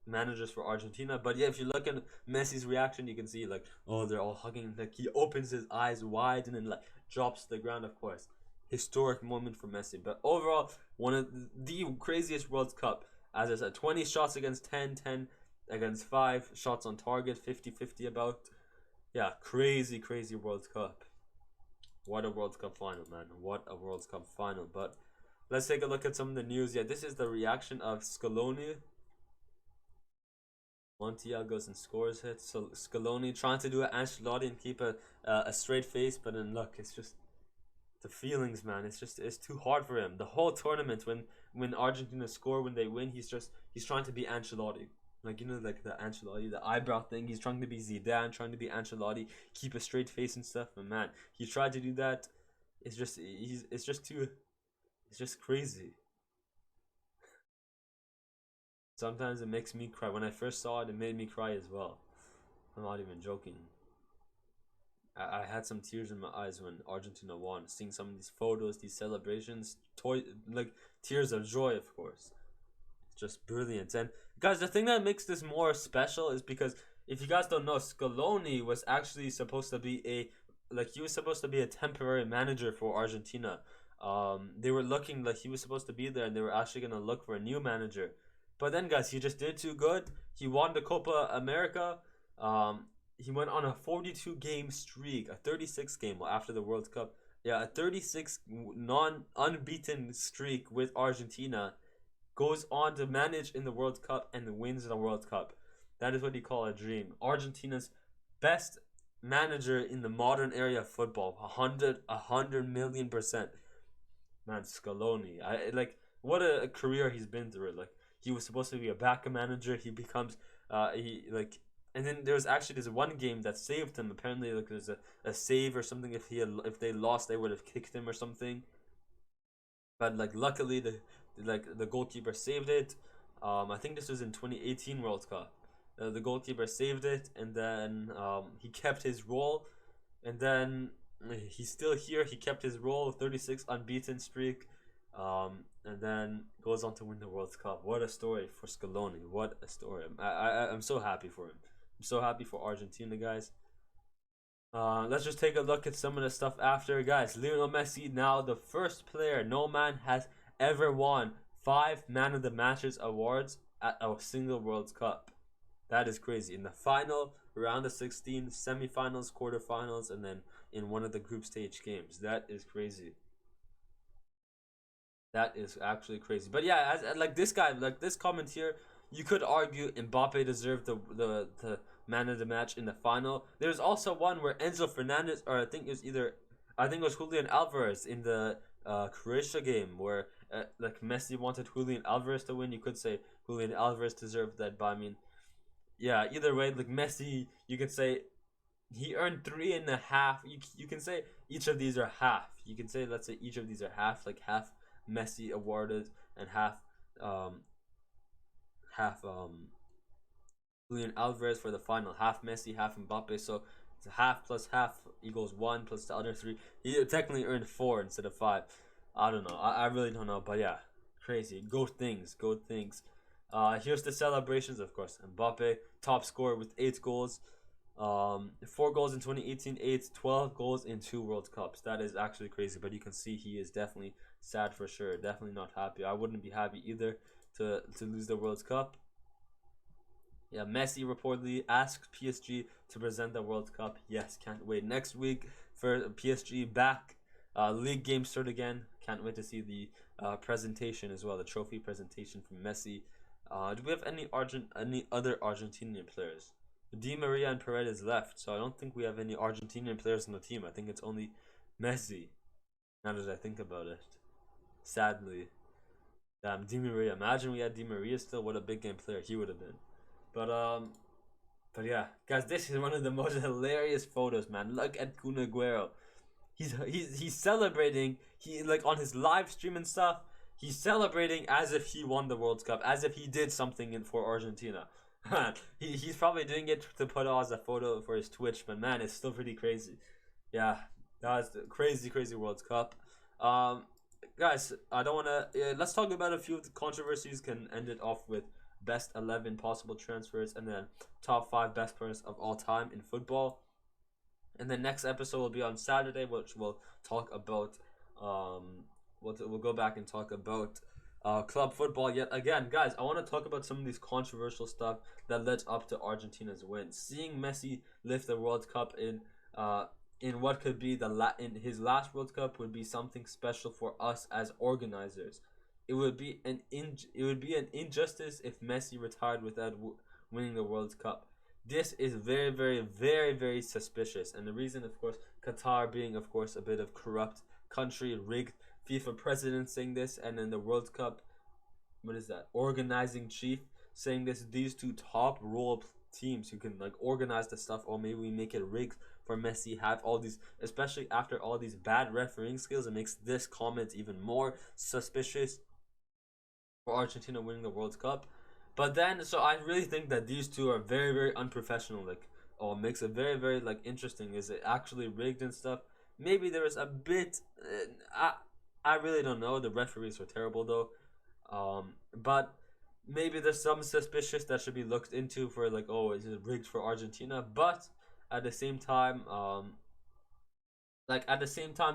Speaker 1: managers for Argentina. But yeah, if you look at Messi's reaction, you can see like, oh, they're all hugging. Like he opens his eyes wide and then like drops to the ground. Of course, historic moment for Messi. But overall, one of the craziest World Cup. As I said, 20 shots against 10, 10 against 5 shots on target, 50-50 about. Yeah, crazy World Cup. What a World Cup final, man. What a World Cup final. But let's take a look at some of the news. Yeah, this is the reaction of Scaloni. Montiel goes and scores hits. So Scaloni trying to do an Ancelotti and keep a straight face, but then look, it's just the feelings, man. It's too hard for him. The whole tournament, when Argentina score, when they win, he's trying to be Ancelotti. Like, you know, like the Ancelotti, the eyebrow thing. He's trying to be Zidane, trying to be Ancelotti, keep a straight face and stuff. But man, he tried to do that. It's just crazy. Sometimes it makes me cry. When I first saw it, it made me cry as well. I'm not even joking. I had some tears in my eyes when Argentina won. Seeing some of these photos, these celebrations, like tears of joy, of course. It's just brilliant. And guys, the thing that makes this more special is because if you guys don't know, Scaloni was actually supposed to be he was supposed to be a temporary manager for Argentina. They were looking like he was supposed to be there, and they were actually gonna look for a new manager. But then, guys, he just did too good. He won the Copa America. He went on a 42 game streak, a 36 game after the World Cup. Yeah, a 36 unbeaten streak with Argentina. Goes on to manage in the World Cup and wins the World Cup. That is what you call a dream. Argentina's best manager in the modern area of football. 100 million%. Man, Scaloni. What a career he's been through. Like, he was supposed to be a backup manager. He becomes, and then there was actually this one game that saved him. Apparently, like there's a save or something. If they lost, they would have kicked him or something. But like luckily, the goalkeeper saved it. I think this was in 2018 World Cup. The goalkeeper saved it, and then he kept his role, and then he's still here. He kept his role, 36 unbeaten streak. And then goes on to win the World Cup. What a story for Scaloni. What a story. I'm so happy for him. I'm so happy for Argentina, guys. Let's just take a look at some of the stuff after. Guys, Lionel Messi, now the first player. No man has ever won 5 Man of the Matches awards at a single World Cup. That is crazy. In the final, round of 16, semifinals, quarterfinals, and then in one of the group stage games. That is crazy. That is actually crazy. But yeah, like this guy, like this comment here, you could argue Mbappe deserved the man of the match in the final. There's also one where Enzo Fernandez, or I think it was Julian Alvarez in the Croatia game where like Messi wanted Julian Alvarez to win. You could say Julian Alvarez deserved that, but I mean, yeah, either way, like Messi, you could say he earned 3.5. You can say each of these are half. You can say, let's say each of these are half, like half Messi awarded and half Julian Alvarez for the final, half Messi, half Mbappe. So it's half plus half equals 1 plus the other 3. He technically earned 4 instead of 5. I don't know. I really don't know. But yeah, crazy. Goat things. Here's the celebrations, of course. Mbappe, top scorer with 8 goals. 4 goals in 2018, 12 goals in 2 World Cups. That is actually crazy. But you can see he is definitely sad for sure. Definitely not happy. I wouldn't be happy either to lose the World Cup. Yeah, Messi reportedly asked PSG to present the World Cup. Yes, can't wait. Next week for PSG back. League games start again. Can't wait to see the presentation as well, the trophy presentation from Messi. Do we have any other Argentinian players? Di Maria and Paredes left, so I don't think we have any Argentinian players on the team. I think it's only Messi. Now that I think about it, sadly, damn, Di Maria. Imagine we had Di Maria still. What a big game player he would have been. But yeah, guys, this is one of the most hilarious photos, man. Look at Kun Aguero. He's celebrating. He like on his live stream and stuff. He's celebrating as if he won the World Cup, as if he did something for Argentina. He's probably doing it to put on as a photo for his Twitch, but man, it's still pretty crazy. Yeah, that was the crazy World Cup. Guys, I don't wanna. Let's talk about a few of the controversies. Can end it off with best 11 possible transfers, and then top 5 best players of all time in football. And the next episode will be on Saturday, which we'll talk about. We'll go back and talk about club football yet again, guys. I want to talk about some of these controversial stuff that led up to Argentina's win. Seeing Messi lift the World Cup in what could be in his last World Cup would be something special for us as organizers. It would be an injustice if Messi retired without winning the World Cup. This is very, very, very, very suspicious, and the reason, of course, Qatar being, of course, a bit of corrupt country, rigged FIFA president saying this, and then the World Cup, organizing chief saying this. These two top role teams who can like organize the stuff, or maybe we make it rigged for Messi, have all these, especially after all these bad refereeing skills. It makes this comment even more suspicious for Argentina winning the World Cup. But then, so I really think that these two are very, very unprofessional. Like, makes it very, very like interesting. Is it actually rigged and stuff? Maybe there is a bit. I really don't know. The referees were terrible though. But maybe there's some suspicious that should be looked into for like, oh, is it rigged for Argentina? But at the same time,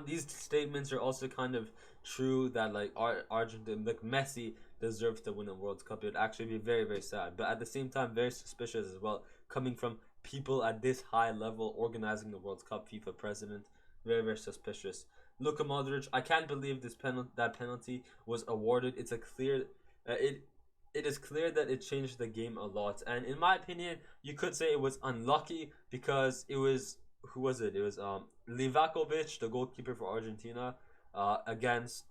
Speaker 1: these statements are also kind of true that like Argentina, like Messi deserves to win a World Cup. It would actually be very, very sad, but at the same time very suspicious as well, coming from people at this high level organizing the World Cup, FIFA president. Very, very suspicious. Luka Modric, I can't believe that penalty was awarded. It's a clear it is clear that it changed the game a lot, and in my opinion you could say it was unlucky because it was, who was it? It was Livakovic, the goalkeeper for Argentina, against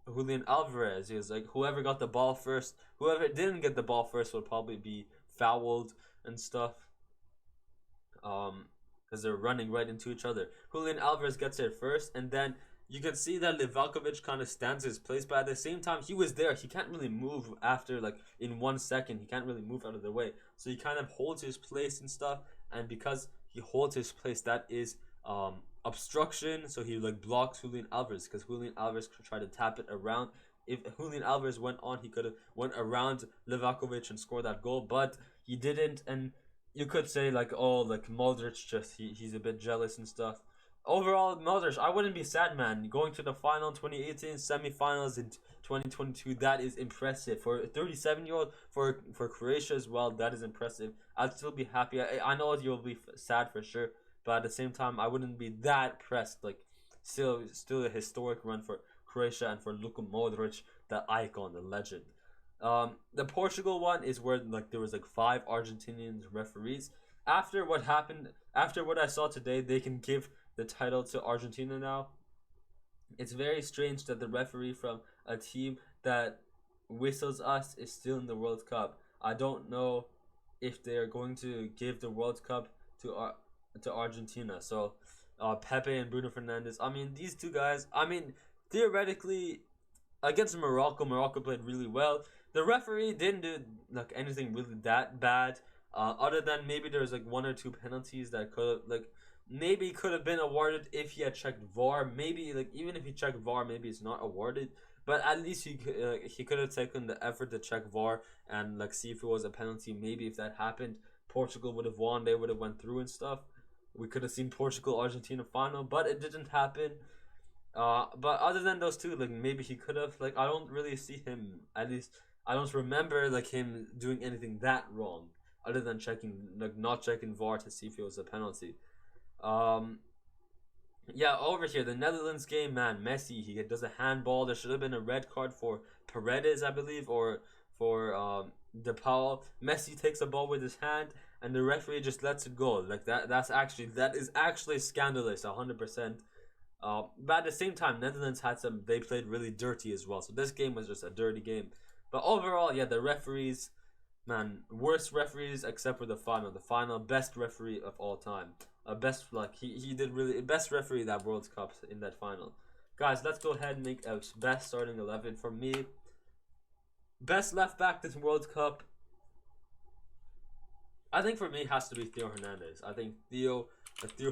Speaker 1: Julian Alvarez. He was like, whoever got the ball first, whoever didn't get the ball first would probably be fouled and stuff. Because they're running right into each other. Julian Alvarez gets it first, and then you can see that Livakovic kind of stands his place, but at the same time, he was there. He can't really move after, like, in 1 second. He can't really move out of the way. So he kind of holds his place and stuff, and because he holds his place, that is obstruction. So he, like, blocks Julian Alvarez, because Julian Alvarez could try to tap it around. If Julian Alvarez went on, he could have went around Livakovic and scored that goal, but he didn't, and you could say, like, oh, like, Modric just, he's a bit jealous and stuff. Overall, Modric, I wouldn't be sad, man. Going to the final in 2018, semifinals in 2022, that is impressive. For a 37-year-old, for Croatia as well, that is impressive. I'd still be happy. I know you'll be sad for sure, but at the same time, I wouldn't be that pressed. Like, still a historic run for Croatia and for Luka Modric, the icon, the legend. The Portugal one is where like there was like 5 Argentinian referees. After what happened, after what I saw today, they can give the title to Argentina now. It's very strange that the referee from a team that whistles us is still in the World Cup. I don't know if they are going to give the World Cup to Argentina. So Pepe and Bruno Fernandes. I mean, these two guys. I mean, theoretically, against Morocco played really well. The referee didn't do like anything really that bad, other than maybe there was like 1 or 2 penalties that could have been awarded if he had checked VAR. Maybe like even if he checked VAR, maybe it's not awarded. But at least he could have taken the effort to check VAR and like see if it was a penalty. Maybe if that happened, Portugal would have won. They would have went through and stuff. We could have seen Portugal-Argentina final, but it didn't happen. But other than those two, like maybe he could have. Like I don't really see him. At least I don't remember like him doing anything that wrong, other than not checking VAR to see if it was a penalty. Yeah, over here the Netherlands game, man, Messi, he does a handball. There should have been a red card for Paredes, I believe, or for De Paul. Messi takes a ball with his hand, and the referee just lets it go. Like that is actually scandalous, 100%. But at the same time, Netherlands they played really dirty as well. So this game was just a dirty game. But overall, yeah, the referees, man, worst referees except for the final. The final, best referee of all time. He did really best referee that World Cup in that final. Guys, let's go ahead and make a best starting 11 for me. Best left back this World Cup, I think for me has to be Theo Hernandez. I think Theo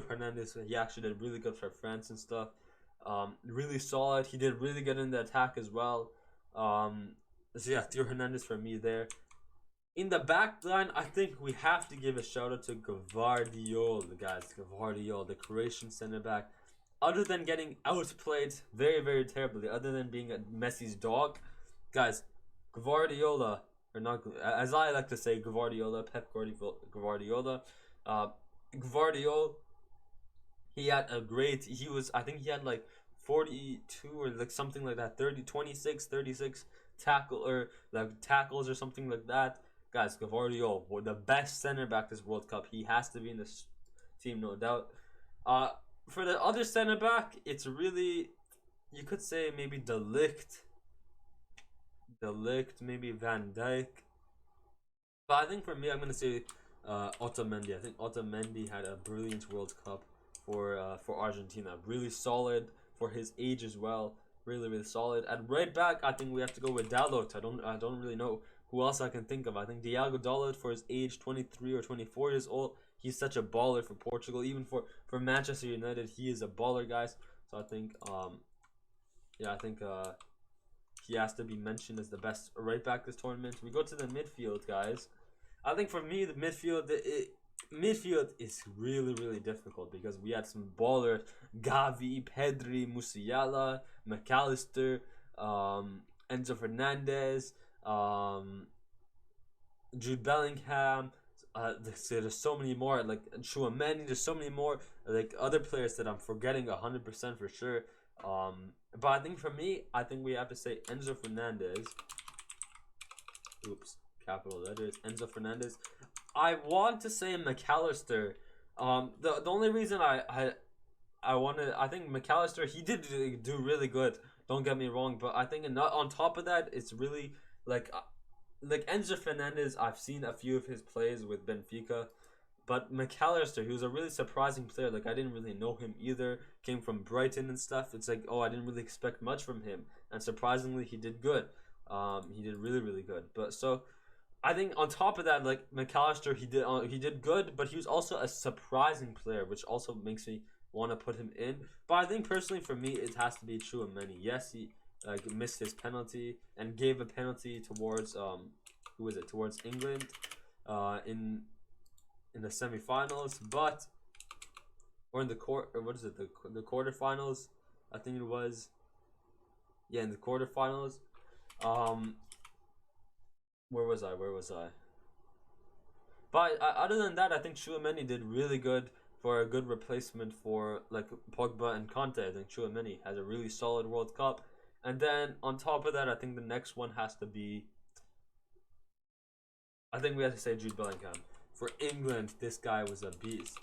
Speaker 1: Hernandez, he actually did really good for France and stuff. Really solid. He did really good in the attack as well. So yeah, Theo Hernandez for me there. In the back line, I think we have to give a shout out to Gvardiol, guys. Gvardiol, the Croatian center back. Other than getting outplayed very, very terribly, other than being a Messi's dog, guys, Gvardiola, or not, as I like to say, Gvardiola, Pep Gvardiola, Gvardiol, he had a great, I think he had like 42 or like something like that, 36 tackles or something like that. Guys, Gvardiol, the best center back this World Cup. He has to be in this team, no doubt. For the other center back, it's really, you could say maybe De Ligt, maybe Van Dijk. But I think for me, I'm gonna say Otamendi. I think Otamendi had a brilliant World Cup for Argentina. Really solid for his age as well. Really, really solid. At right back, I think we have to go with Dalot. I don't really know who else I can think of. I think Diogo Dalot, for his age, 23 or 24 years old, he's such a baller for Portugal. Even for Manchester United, he is a baller, guys. So I think, yeah, I think he has to be mentioned as the best right back this tournament. We go to the midfield, guys. I think for me, the midfield, midfield is really, really difficult because we had some ballers: Gavi, Pedri, Musiala, McAllister, Enzo Fernandez, Jude Bellingham. There's so many more, like Chouameni. There's so many more, like other players that I'm forgetting 100% for sure. But I think for me, I think we have to say Enzo Fernandez. Oops, capital letters. Enzo Fernandez. I want to say McAllister. The only reason I think McAllister, he did do really good. Don't get me wrong, but I think not on top of that, it's really like Enzo Fernandez. I've seen a few of his plays with Benfica, but McAllister, he was a really surprising player. Like I didn't really know him either. Came from Brighton and stuff. It's like, oh, I didn't really expect much from him, and surprisingly, he did good. He did really, really good. But so, I think on top of that, like McAllister, he did good, but he was also a surprising player, which also makes me want to put him in. But I think personally for me, it has to be Chouameni. Yes, he missed his penalty and gave a penalty towards who was it? Towards England, in the semifinals, but or in the what is it? The quarterfinals? I think it was. Yeah, in the quarterfinals. Where was I? But other than that, I think Chouameni did really good for a good replacement for like Pogba and Conte. I think Chouameni has a really solid World Cup. And then on top of that, I think the next one has to be, I think we have to say Jude Bellingham. For England, this guy was a beast.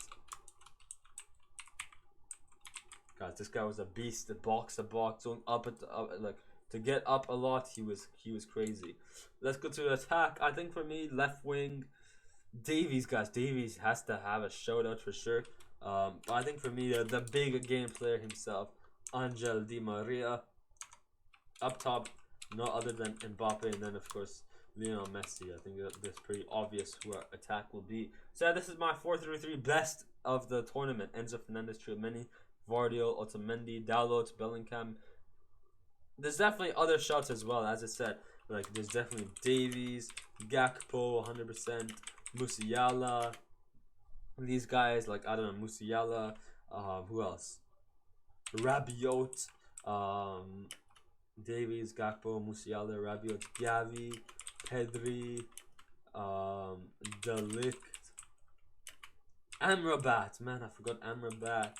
Speaker 1: Guys, this guy was a beast. The box to box, going up like to get up a lot. He was crazy. Let's go to attack. I think for me, left wing, Davies, guys. Davies has to have a shout out for sure. But I think for me, the big game player himself, Angel Di Maria. Up top, no other than Mbappe, and then of course Lionel Messi. I think that's pretty obvious who our attack will be. So this is my 4-3-3 best of the tournament. Enzo Fernandez, Chouameni, Gvardiol, Otamendi, Dalot, Bellingham. There's definitely other shots as well, as I said. Like there's definitely Davies, Gakpo, 100%, Musiala. These guys, like I don't know, Musiala. Who else? Rabiot. Davies, Gakpo, Musiala, Rabiot, Gavi, Pedri, De Ligt, Amrabat. Man, I forgot Amrabat.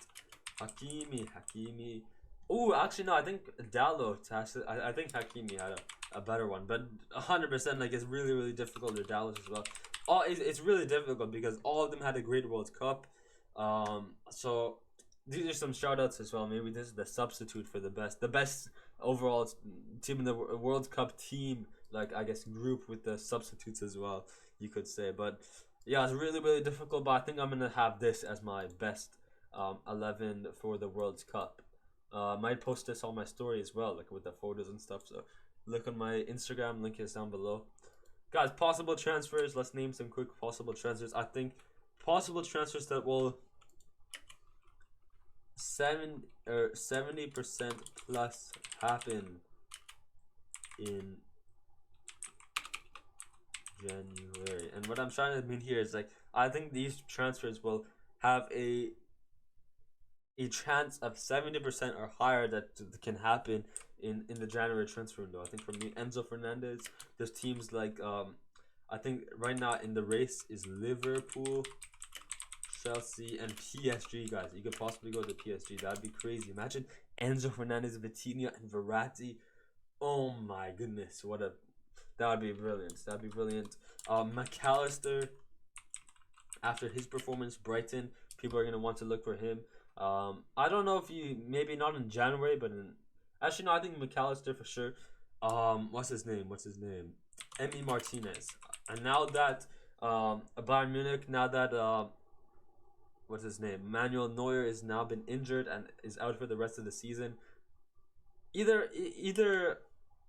Speaker 1: Hakimi. Oh, actually no, I think Dalot has to, I think Hakimi had a better one, but 100% like it's really, really difficult with Dalot as well. It's really difficult because all of them had a great World Cup. So these are some shout outs as well. Maybe this is the substitute for the best overall team in the World Cup team, like I guess group with the substitutes as well, you could say. But yeah, it's really, really difficult, but I think I'm gonna have this as my best 11 for the World Cup. Might post this on my story as well, like with the photos and stuff, so look on my Instagram, link is down below. Guys, possible transfers, let's name some quick possible transfers. I think possible transfers that will 70% plus happen in January. And what I'm trying to mean here is like I think these transfers will have a chance of 70% or higher that can happen in the January transfer window. I think for me, Enzo Fernandez. There's teams like I think right now in the race is Liverpool, Chelsea, and PSG. Guys, you could possibly go to PSG. That'd be crazy. Imagine Enzo Fernandez, Vitinha, and Verratti. Oh my goodness, that would be brilliant. That'd be brilliant. McAllister, after his performance, Brighton, people are gonna want to look for him. I don't know if maybe not in January, but actually no, I think McAllister for sure. What's his name? Emi Martinez. And now that Bayern Munich, now that what's his name? Manuel Neuer is now been injured and is out for the rest of the season. Either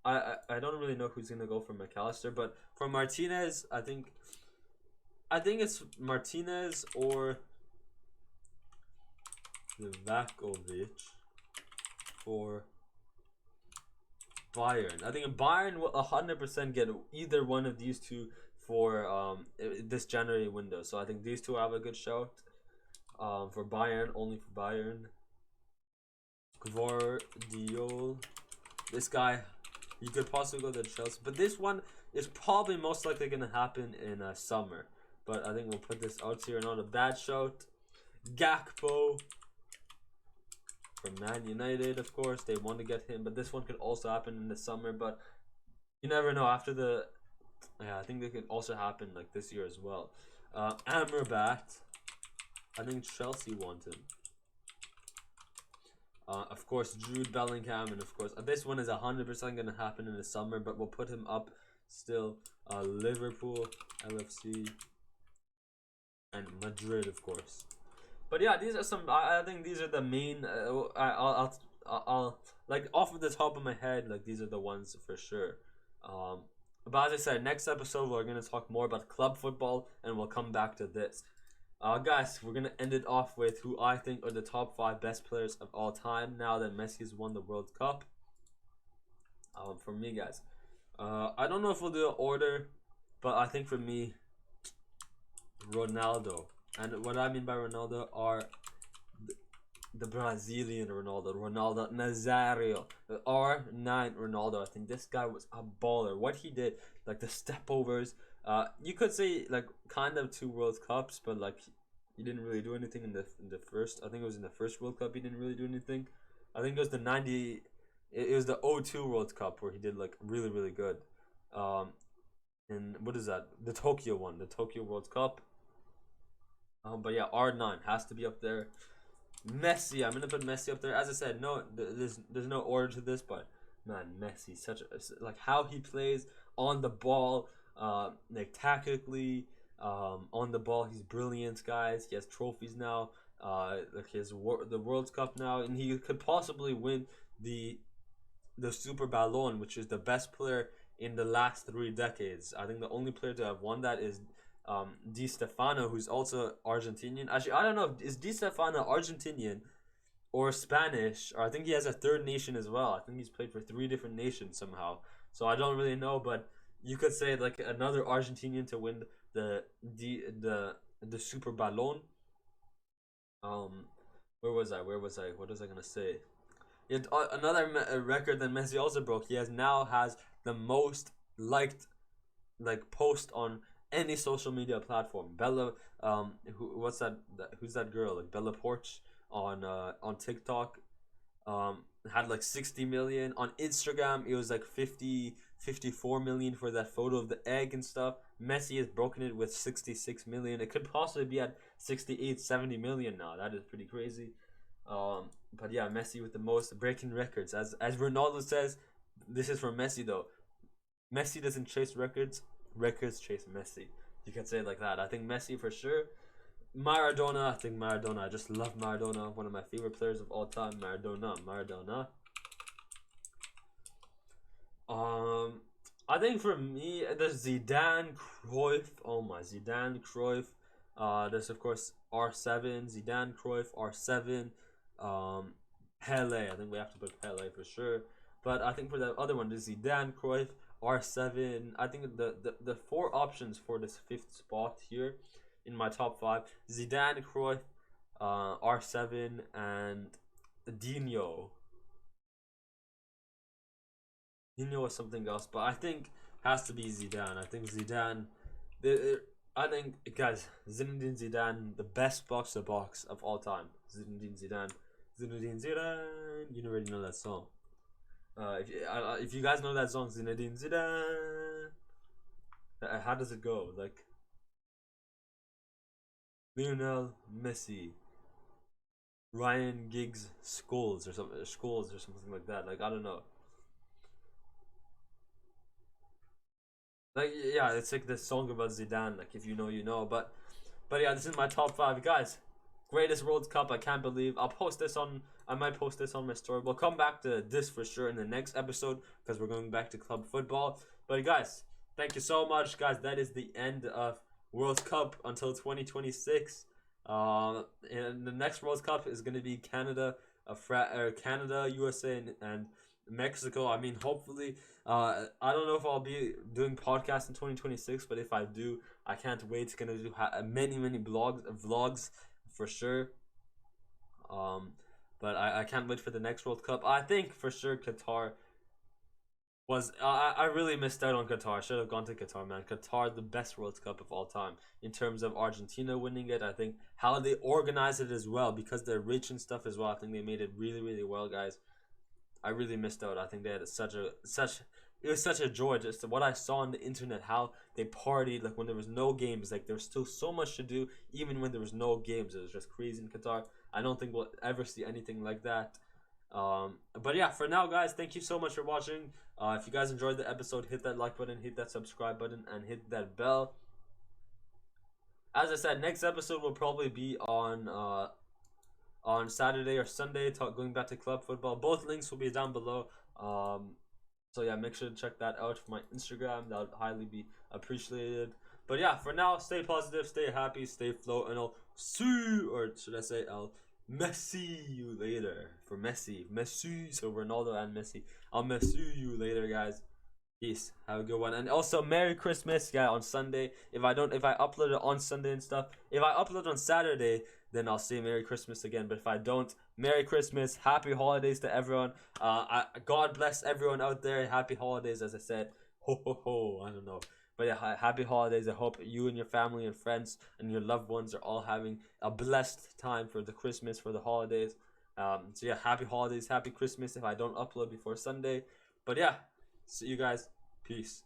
Speaker 1: I don't really know who's gonna go for McAllister, but for Martinez, I think it's Martinez or Livakovic for Bayern. I think Bayern will 100% get either one of these two for this January window. So I think these two have a good shout. For Bayern, only for Bayern. Gvardiol. This guy, he could possibly go to Chelsea. But this one is probably most likely going to happen in summer. But I think we'll put this out here. Not a bad shout. Gakpo. From Man United, of course. They want to get him. But this one could also happen in the summer. But you never know. After the... Yeah, I think they could also happen like this year as well. Amrabat. I think Chelsea want him. Of course, Jude Bellingham, and of course, this one is 100% going to happen in the summer, but we'll put him up still. Liverpool, LFC, and Madrid, of course. But yeah, these are some. I think these are the main. I'll like off of the top of my head, like these are the ones for sure. But as I said, next episode we're going to talk more about club football, and we'll come back to this. Guys, we're going to end it off with who I think are the top 5 best players of all time now that Messi has won the World Cup. For me, guys. I don't know if we'll do an order, but I think for me, Ronaldo. And what I mean by Ronaldo are the Brazilian Ronaldo Nazario, the R9 Ronaldo. I think this guy was a baller. What he did, like the step overs, you could say like kind of 2 World Cups, but like he didn't really do anything in the first. I think it was in the first World Cup he didn't really do anything. I think it was the 90. It was the 02 World Cup where he did like really good. And what is that? The Tokyo one, the Tokyo World Cup. But yeah, R9 has to be up there. Messi, I'm gonna put Messi up there. As I said, no, there's no order to this, but man, Messi, such a, like how he plays on the ball, like tactically, on the ball, he's brilliant, guys. He has trophies now, like the World Cup now, and he could possibly win the Super Ballon, which is the best player in the last 3 decades. I think the only player to have won that is Di Stefano, who's also Argentinian. Actually, I don't know, is Di Stefano Argentinian or Spanish, or I think he has a 3rd nation as well. I think he's played for 3 different nations somehow. So I don't really know, but you could say like another Argentinian to win the Super Ballon. Where was I? What was I gonna say? Another record that Messi also broke. He now has the most liked like post on any social media platform. Bella, who's that girl? Like Bella Porch on TikTok, had like 60 million. On Instagram, it was like 54 million for that photo of the egg and stuff. Messi has broken it with 66 million. It could possibly be at 68, 70 million now. That is pretty crazy. But yeah, Messi with the most, breaking records. As Ronaldo says, this is for Messi though. Messi doesn't chase records chase Messi. You can say it like that. I think Messi for sure. Maradona, I just love Maradona. One of my favorite players of all time. Maradona. I think for me, there's Zidane, Cruyff. Oh my, Zidane, Cruyff. There's of course R7, Zidane, Cruyff, R7. Pele. I think we have to put Pele for sure. But I think for the other one, there's Zidane, Cruyff, R7. I think the four options for this fifth spot here in my top five: Zidane, Cruyff, R7, and Dino. Dino was something else, but I think has to be Zidane. I think Zidane. I think, guys, Zinedine Zidane, the best box to box of all time. Zinedine Zidane. Zinedine Zidane. You already know that song. If you guys know that song, Zinedine Zidane. How does it go? Like Lionel Messi, Ryan Giggs Scholes or something like that. Like, I don't know. Like, yeah, it's like this song about Zidane. Like, if you know, you know. But yeah, this is my top five, guys. Greatest World Cup. I can't believe. I might post this on my story. We'll come back to this for sure in the next episode because we're going back to club football. But guys, thank you so much, guys. That is the end of World Cup until 2026. And the next World Cup is going to be Canada, Canada, USA, and Mexico. I mean, hopefully, I don't know if I'll be doing podcasts in 2026, but if I do, I can't wait. It's gonna do many vlogs for sure. But I can't wait for the next World Cup. I think for sure Qatar was I really missed out on Qatar. I should have gone to Qatar, man. Qatar, the best World Cup of all time in terms of Argentina winning it. I think how they organized it as well, because they're rich and stuff as well. I think they made it really well, guys. I really missed out. I think they had it was such a joy just what I saw on the internet, how they partied like when there was no games. Like, there was still so much to do even when there was no games. It was just crazy in Qatar. I don't think we'll ever see anything like that. But yeah, for now, guys, thank you so much for watching. If you guys enjoyed the episode, hit that like button, hit that subscribe button, and hit that bell. As I said, next episode will probably be on Saturday or Sunday, going back to club football. Both links will be down below. So yeah, make sure to check that out for my Instagram. That would highly be appreciated. But yeah, for now, stay positive, stay happy, stay flow, and I'll see you, or should I say I'll Messi you later. For Messi, so Ronaldo and Messi. I'll Messi you later, guys. Peace. Have a good one. And also, Merry Christmas, yeah, on Sunday. If I upload it on Sunday and stuff, if I upload on Saturday, then I'll say Merry Christmas again. But if I don't, Merry Christmas, Happy Holidays to everyone. God bless everyone out there. Happy holidays, as I said. Ho ho ho. I don't know. But yeah, happy holidays. I hope you and your family and friends and your loved ones are all having a blessed time for the Christmas, for the holidays. So yeah, happy holidays, happy Christmas if I don't upload before Sunday. But yeah, see you guys. Peace.